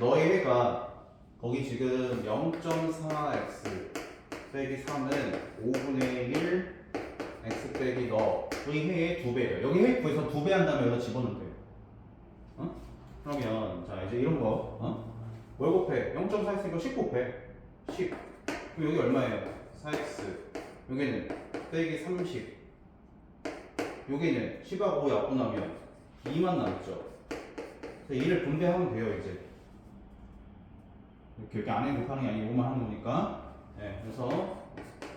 너의 해가 거기 지금 0.4x 빼기 3은 5분의 1 x 빼기 너 여기 해의 2배예요. 여기 해 구해서 2배 한다면 여기다 집어넣으면 돼요. 어? 그러면 자 이제 이런 거 뭘 곱해? 0.4 했으니까 10 곱해. 10. 그럼 여기 얼마예요? 4x. 여기는 빼기 30. 여기는 10하고 5 약분하면 2만 남죠. 그래서 2를 분배하면 돼요 이제. 이렇게 안에 곱하는 게 아니고 5만 하는 거니까. 네, 그래서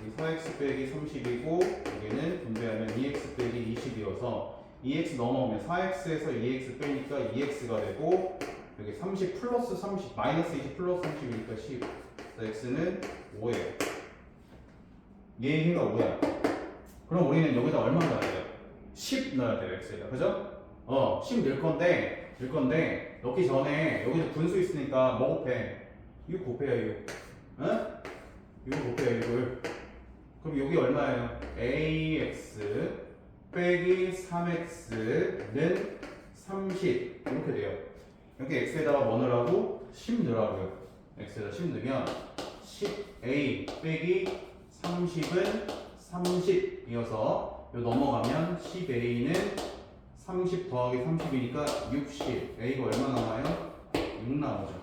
이 4x 빼기 30이고 여기는 분배하면 2x 빼기 20이어서 2x 넘어오면 4x에서 2x 빼니까 2x가 되고 여기 30 플러스 30 마이너스 20 플러스 30이니까 10. 그래서 x는 5예요. 얘의 힘가 5야. 그럼 우리는 여기다 얼마 넣어야 돼요? 10 넣어야 돼요 x에다. 그죠? 10 넣을 건데 넣기 전에 여기도 분수 있으니까 뭐 곱해? 6 곱해요 6. 응? 6 곱해요 6을. 그럼 여기 얼마예요? ax 빼기 3x는 30 이렇게 돼요. 여기 x에다가 뭐 넣으라고? 10 넣으라고요. x에다 10 넣으면 10a 빼기 30은 30이어서 요 넘어가면 10a는 30 더하기 30이니까 60. a가 얼마 나와요? 6 나오죠.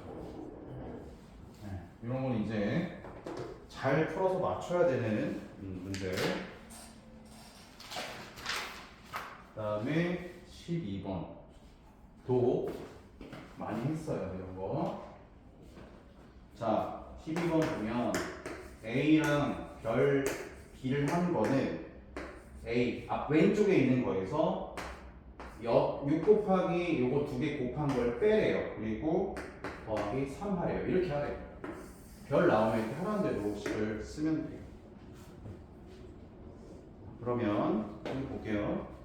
네, 이런 건 이제 잘 풀어서 맞춰야 되는 문제. 그 다음에 12번 도 많이 했어요 이런 거. 자 12번 보면 A랑 별 B를 한 거는 A 앞 왼쪽에 있는 거에서 6 곱하기 요거 2개 곱한 걸 빼래요. 그리고 더하기 3 하래요. 이렇게 하래요. 별 나오면 이렇게 하라는 대로 식을 쓰면 돼요. 그러면 좀 볼게요.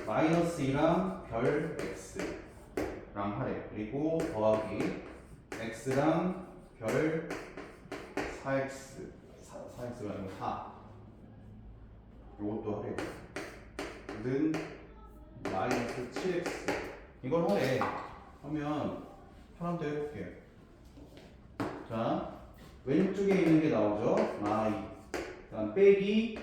마이너스 2랑 별 x랑 하래. 그리고 더하기 x랑 별 4x 4x가 아니고 4 요것도 하래. 는 마이너스 7x 이걸 하래. 하면 하라는 대로 해볼게요. 자 왼쪽에 있는 게 나오죠. 그다음 빼기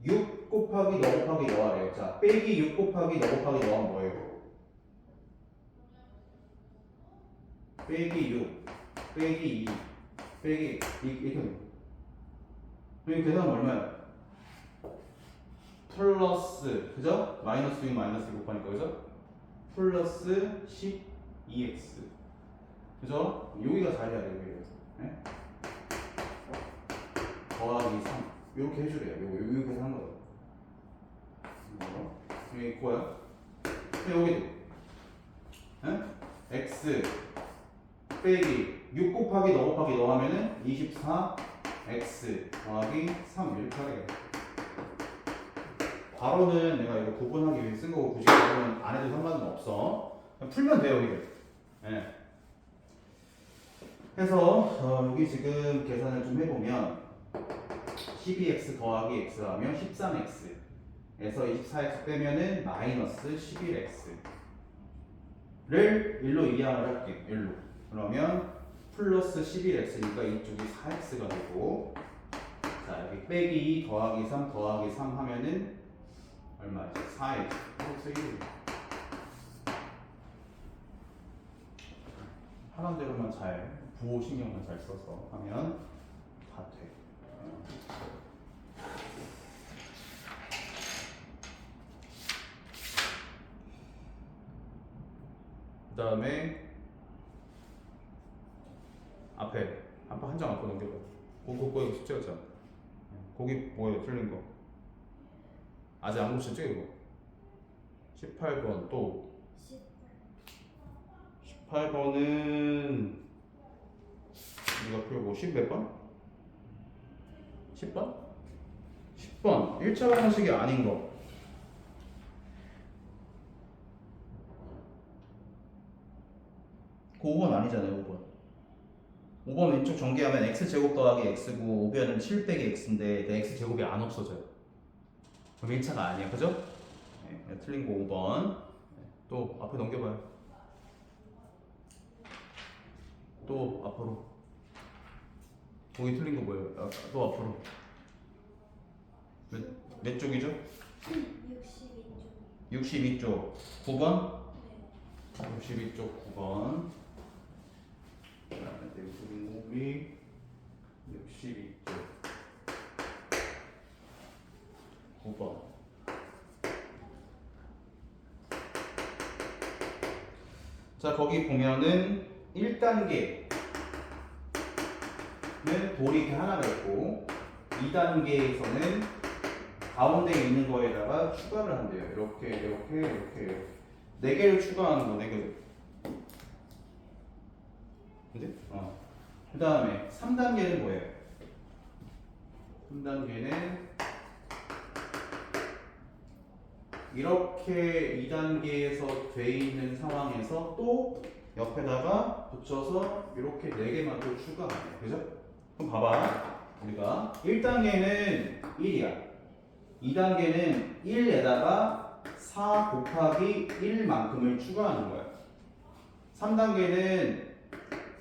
6 곱하기 너 곱하기 너 하래요. 자 빼기 6 곱하기 너 곱하기 너 하면 뭐예요? 빼기 6 빼기 2 빼기 이렇게 그럼 계산은 얼마야? 플러스 그죠? 마이너스 6 마이너스 2 곱하니까 그죠? 플러스 12x 그죠? 여기가 자리야 여기. 네? 더하기 3 이렇게 해주래요. 요거 계산한 거예요. 여기 있고요. 여기도 x 빼기 6 곱하기 너 곱하기 너 하면은 24 x 더하기 3 이렇게 하래요. 바로는 내가 이거 구분하기 위해 쓴 거고 굳이 바로는 안 해도 상관은 없어. 그냥 풀면 돼요 이게. 네. 해서 여기 지금 계산을 좀 해보면 12x 더하기 x 하면 13x 에서 24x 빼면은 마이너스 11x를 1로 이항을 할게. 1로. 그러면 플러스 11x니까 이쪽이 4x가 되고, 자 여기 빼기 2 더하기 3 더하기 3 하면은 얼마지? 4x 플러스 1. 하란 대로만 잘 부호 신경만 잘 써서 하면 다 돼. 그 다음에 앞에 한 장 앞으로 넘겨봐. 그거 숙제였잖아. 거기 뭐예요? 틀린 거. 아직 안 고쳤죠 이거? 18번 또 18번은 우리가 풀고 10몇 번? 10번? 10번 1차 방정식이 아닌 거. 그 5번 아니잖아요. 5번 5번 왼쪽 전개하면 x제곱 더하기 x고 5변은 7 빼기 x인데 내 x제곱이 안 없어져요. 그럼 1차가 아니야. 그죠? 네, 틀린 거 5번. 또 앞에 넘겨봐요. 또 앞으로. 거기 틀린 거 뭐예요? 또 앞으로. 몇 쪽이죠? 62쪽. 62쪽 9번? 네. 62쪽 9번. 그 다음에 내부분이 62쪽 9번. 자 거기 보면은 1단계는 돌이 이렇게 하나가 있고 2단계에서는 가운데 있는 거에다가 추가를 한대요. 이렇게 4개를 추가하는 거 4개. 근데? 그 다음에 3단계는 뭐예요? 3단계는 이렇게 2단계에서 돼 있는 상황에서 또 옆에다가 붙여서 이렇게 4개만 또 추가하네요. 그죠? 그럼 봐봐. 우리가 1단계는 1이야. 2단계는 1에다가 4 곱하기 1만큼을 추가하는 거야. 3단계는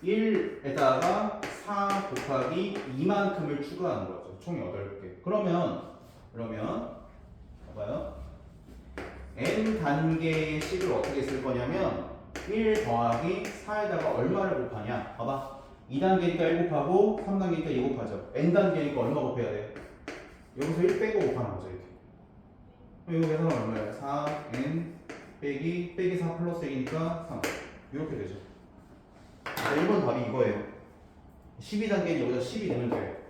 1에다가 4 곱하기 2만큼을 추가하는 거죠. 총 8개. 그러면 봐봐요. n 단계의 식을 어떻게 쓸 거냐면 1 더하기 4에다가 얼마를 곱하냐. 봐봐. 2단계니까 1 곱하고 3단계니까 2 곱하죠. n 단계니까 얼마 곱해야 돼? 여기서 1 빼고 곱하는 거죠. 이렇게. 이거 계산은 얼마예요? 4n 빼기 4 플러스 1이니까 3. 이렇게 되죠. 1번 답이 이거예요. 12단계는 여기다 10이 되면 돼요.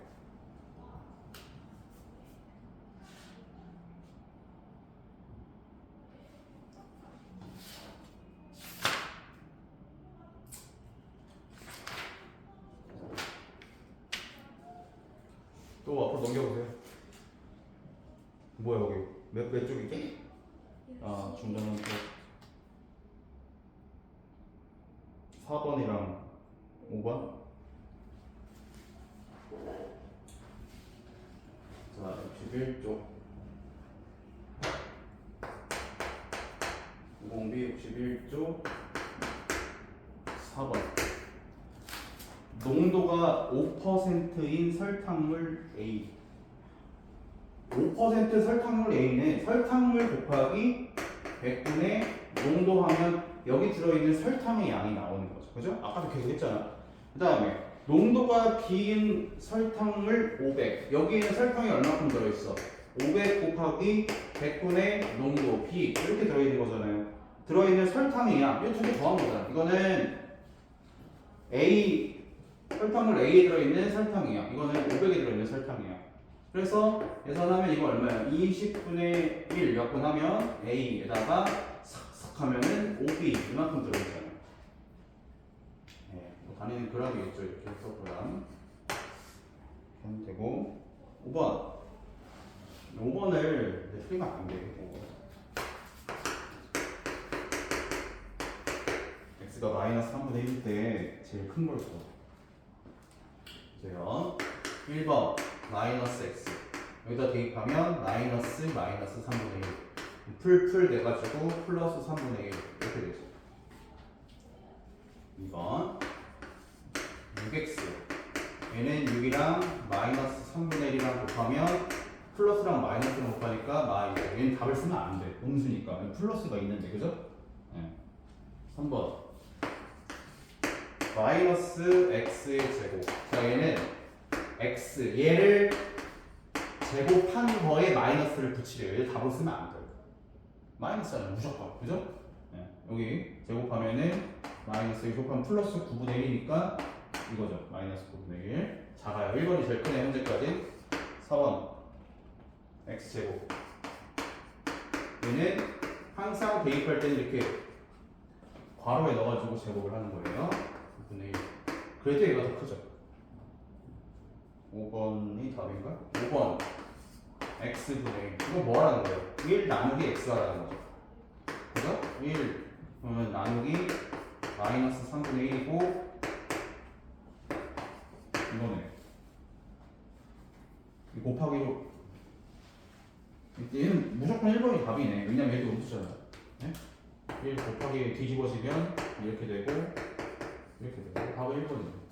또 앞으로 넘겨보세요. 뭐야 여기? 몇 쪽이지? 아 중간은 또 4번이랑 5번? 자 61쪽 90B 61쪽 4번. 농도가 5%인 설탕물 A. 5% 설탕물 A는 설탕물 곱하기 100분의 농도 하면 여기 들어있는 설탕의 양이 나오는 거죠. 그죠? 아까도 계속 했잖아. 그 다음에 농도가 긴 설탕물 500. 여기에는 설탕이 얼마큼 들어있어? 500 곱하기 100분의 농도 B. 이렇게 들어있는 거잖아요. 들어있는 설탕의 양. 이거 두 개 더한 거잖아. 이거는 A 설탕물 A에 들어있는 설탕의 양. 이거는 500에 들어있는 설탕. 설탕이야. 그래서 계산하면 이거 얼마야? 20분의 1 역분하면 A에다가 삭삭 하면은 OB 이만큼 들어있잖아. 네, 뭐 다니는 그람이겠죠. 이렇게 해서 그람 하면 되고 5번을 틀리면 안 돼. 5번. x가 마이너스 3분의 1일 때 제일 큰 걸 써. 보세요. 1번 마이너스 x 여기다 대입하면 마이너스 3분의 1 풀 돼가지고 플러스 3분의 1 이렇게 되죠. 2번 6x 얘는 6이랑 마이너스 3분의 1이랑 곱하면 플러스랑 마이너스랑 곱하니까 마이너스 얘는 답을 쓰면 안 돼. 음수니까 플러스가 있는데 그죠? 네. 3번 마이너스 x의 제곱. 자 얘는 x 얘를 제곱한 거에 마이너스를 붙이래요. 얘 답을 쓰면 안 돼요. 마이너스는 무조건 그죠? 네. 여기 제곱하면은 마이너스 곱하면 플러스 9분의 1이니까 이거죠. 마이너스 9분의 1 작아요. 1번이 제일 크네 현재까지. 4번 x제곱 얘는 항상 대입할 때는 이렇게 괄호에 넣어가지고 제곱을 하는 거예요. 9분의 1 그래도 얘가 더 크죠. 5번이 답인가? 5번 x분의 1 이거 뭐라는 거예요? 1 나누기 x라는 거죠. 그죠? 1 그러면 나누기 마이너스 3분의 1이고 이거네. 이 곱하기로 얘는 무조건 1번이 답이네. 왜냐면 얘도 음수잖아. 네? 1 곱하기 뒤집어지면 이렇게 되고 이렇게 되고 답은 1번이죠.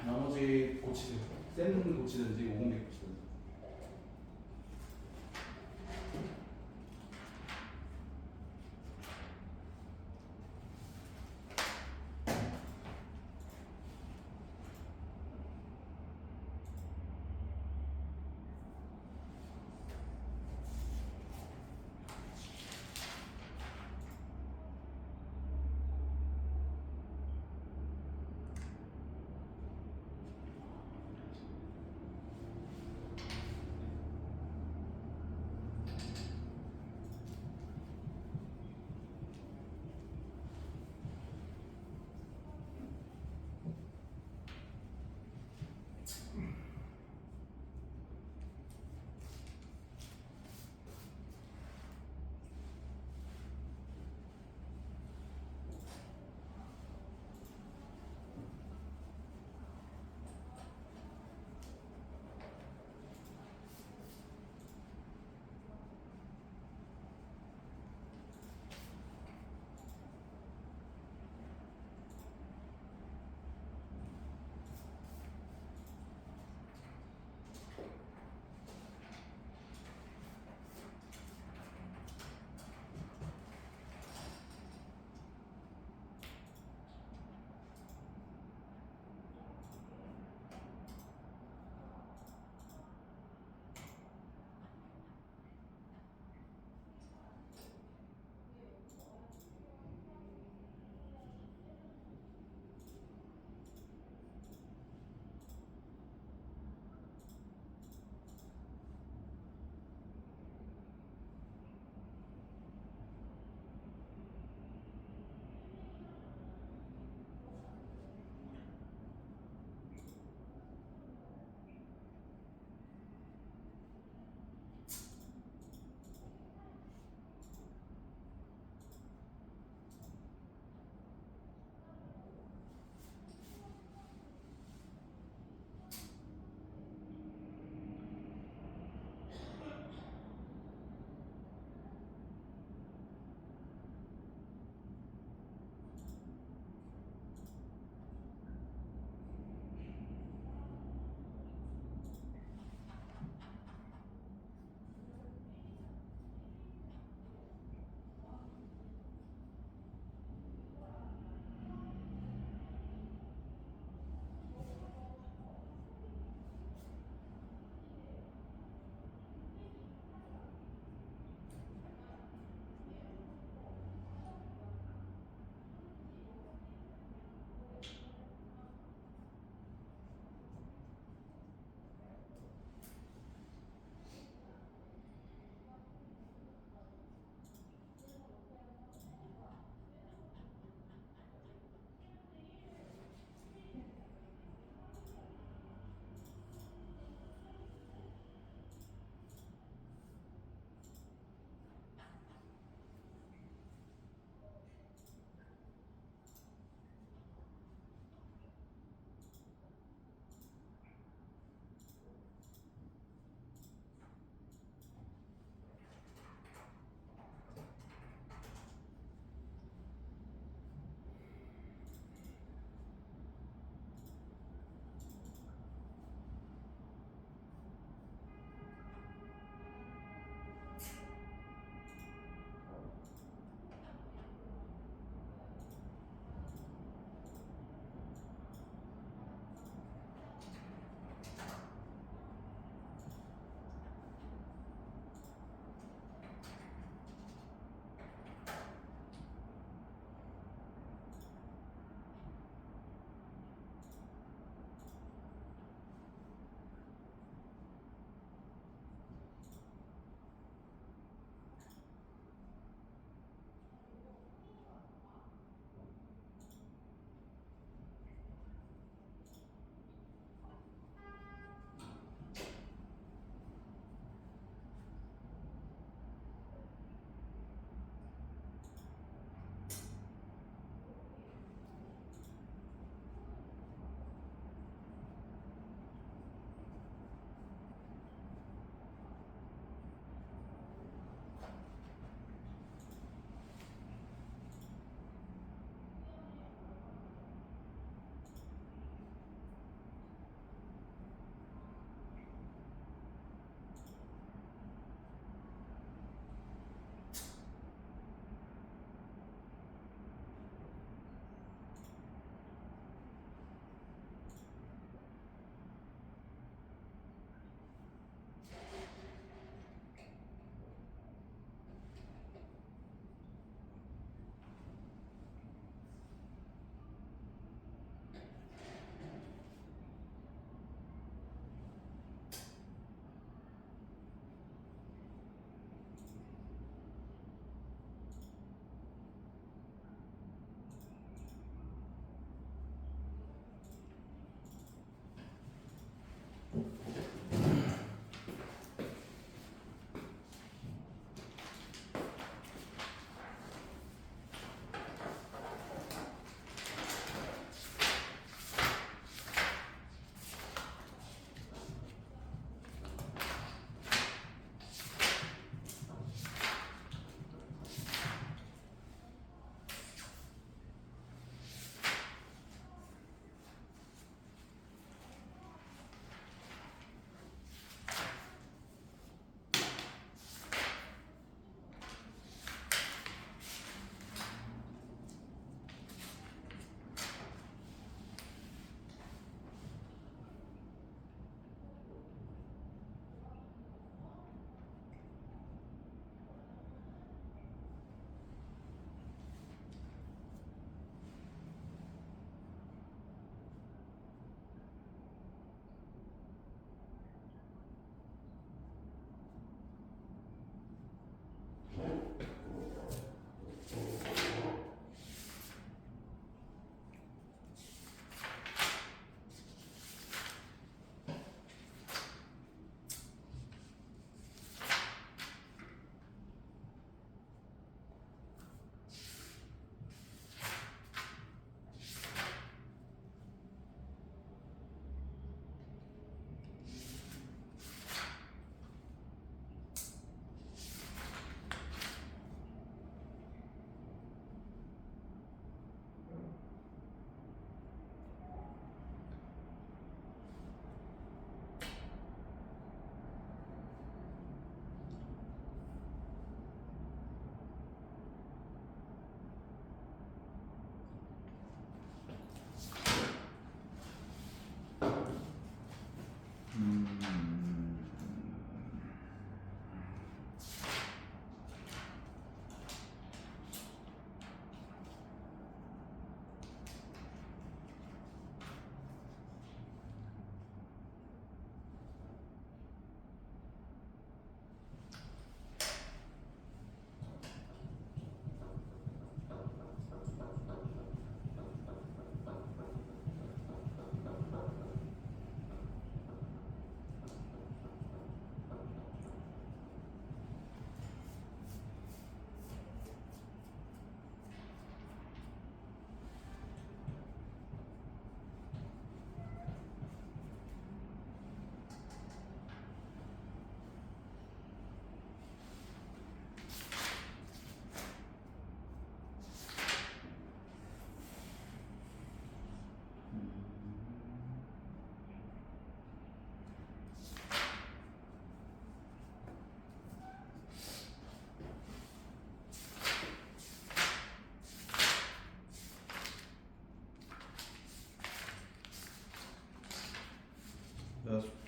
나머지 고치든 센 고치든지 50개 고치든지.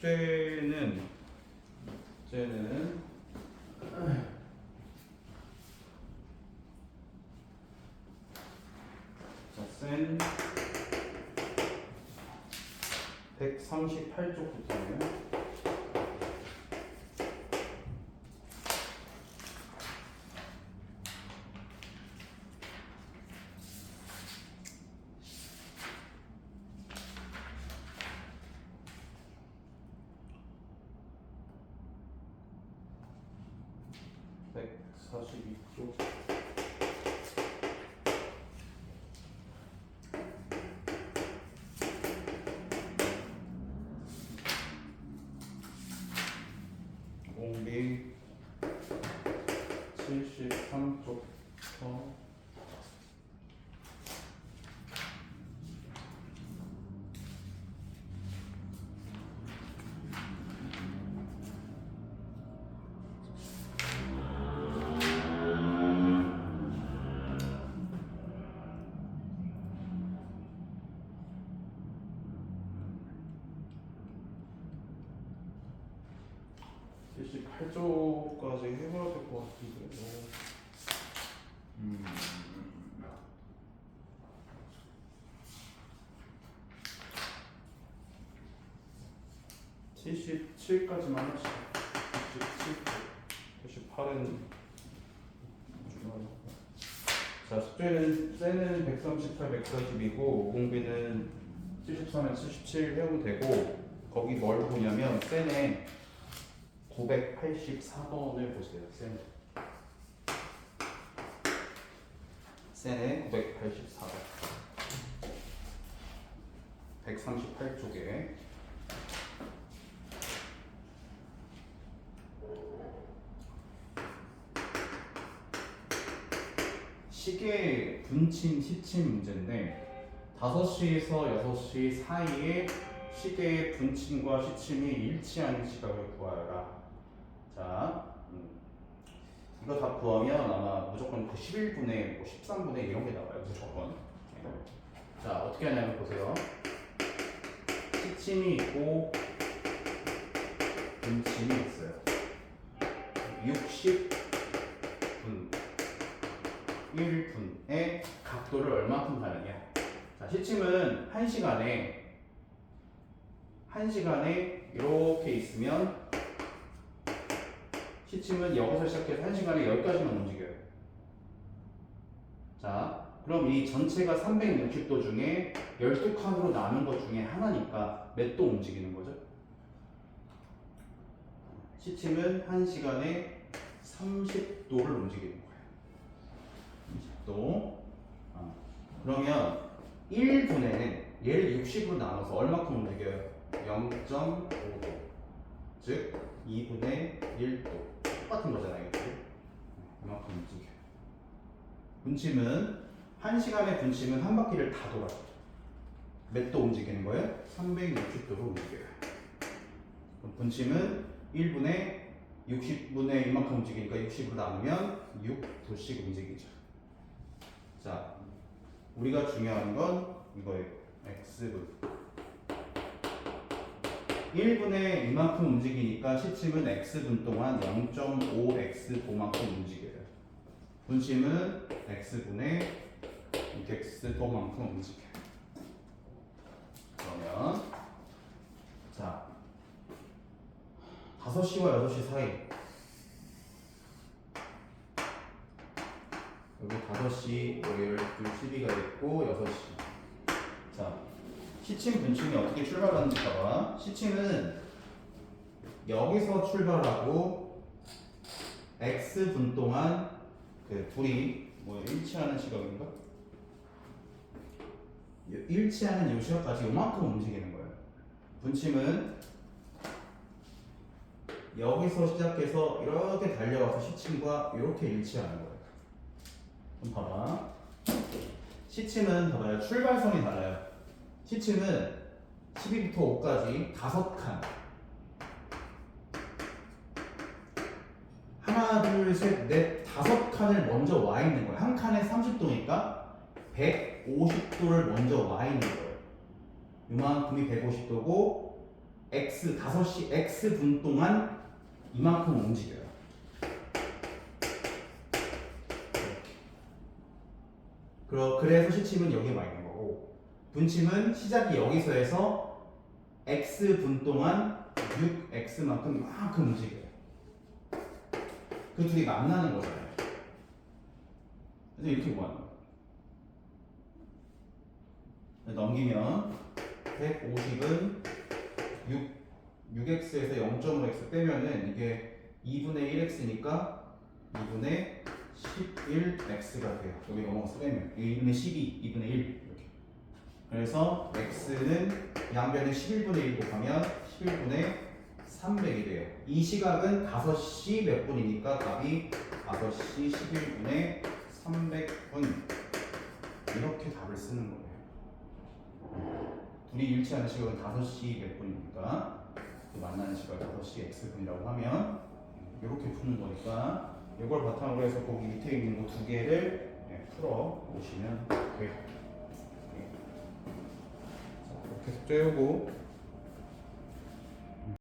숙제는 자, 센 138쪽부터예요. (142쪽) 공비 73쪽부터 (78쪽까지) 해봐야 될 것 같은데. 77까지만 합시다. 77, 78은 자, 숙제는 쟤는 138, 140이고 공비는 73에 77 해오면 되고, 거기 뭘 보냐면 쟤네 984번을 보세요. 쟤네 984번 138쪽에 시계 분침 시침 문제인데 5시에서 6시 사이에 시계의 분침과 시침이 일치하는 시각을 구하여라. 자, 이거 다 구하면 아마 무조건 그 11분의 뭐 13분의 이런 게 나와요. 무조건. 자, 어떻게 하냐면 보세요. 시침이 있고 분침이 있어요. 60분 1분의 각도를 얼마큼 하느냐. 자, 시침은 1시간에 이렇게 있으면 시침은 여기서 시작해서 1시간에 여기까지만 움직여요. 자, 그럼 이 전체가 360도 중에 12칸으로 나눈 것 중에 하나니까 몇 도 움직이는 거죠? 시침은 1시간에 30도를 움직이는 거예요. 30도. 그러면 1분에는 얘를 60으로 나눠서 얼마큼 움직여요? 0.5도. 즉 2분의 1도. 똑같은 거잖아요. 이렇게. 이만큼 움직여요. 분침은 1시간의 분침은 한 바퀴를 다 돌아요. 몇 도 움직이는 거예요? 360도로 움직여요. 그럼 분침은 1분에 60분의 이만큼 움직이니까 60으로 나누면 6도씩 움직이죠. 자, 우리가 중요한 건 이거예요. x분 1분에 이만큼 움직이니까 시침은 x분 동안 0.5x도만큼 움직여요. 분침은 x분의 6x도만큼 움직여요. 그러면 자, 5시와 6시 사이, 여기 5시, 여기 12가 있고 6시. 자, 시침 분침이 어떻게 출발하는지 봐봐. 시침은 여기서 출발하고 x분 동안 그 둘이 뭐 일치하는 시각인가? 일치하는 이 시각까지 요만큼 움직이는 거예요. 분침은 여기서 시작해서 이렇게 달려와서 시침과 이렇게 일치하는 거예요. 그럼 봐봐. 시침은 봐봐요. 출발선이 달라요. 시침은 12부터 5까지 5칸. 하나, 둘, 셋, 넷, 5칸을 먼저 와 있는 거예요. 한 칸에 30도니까 150도를 먼저 와 있는 거예요. 이만큼이 150도고 x 5시 x 분 동안 이만큼 움직여요. 그래서 시침은 여기에 와 있는 거고, 분침은 시작이 여기서 해서 x 분 동안 6x만큼 이만큼 움직여요. 그 둘이 만나는 거잖아요. 그래서 이렇게 구하는 거예요. 넘기면 150은 6x에서 0.5x 빼면은 이게 2분의 1x니까 2분의 11x가 돼요. 여기 넘어가서 빼면 1분의 12, 2분의 1 이렇게. 그래서 x는 양변에 11분의 1 곱하면 11분의 300이 돼요. 이 시각은 5시 몇 분이니까 답이 5시 11분의 300분 이렇게 답을 쓰는 거예요. 둘이 일치하는 시각은 5시 몇 분이니까 또 만나는 시각 5시 x분이라고 하면 이렇게 푸는 거니까 이걸 바탕으로 해서 거기 밑에 있는 거 두 개를 풀어 보시면 돼요. 자, 이렇게 해서 떼우고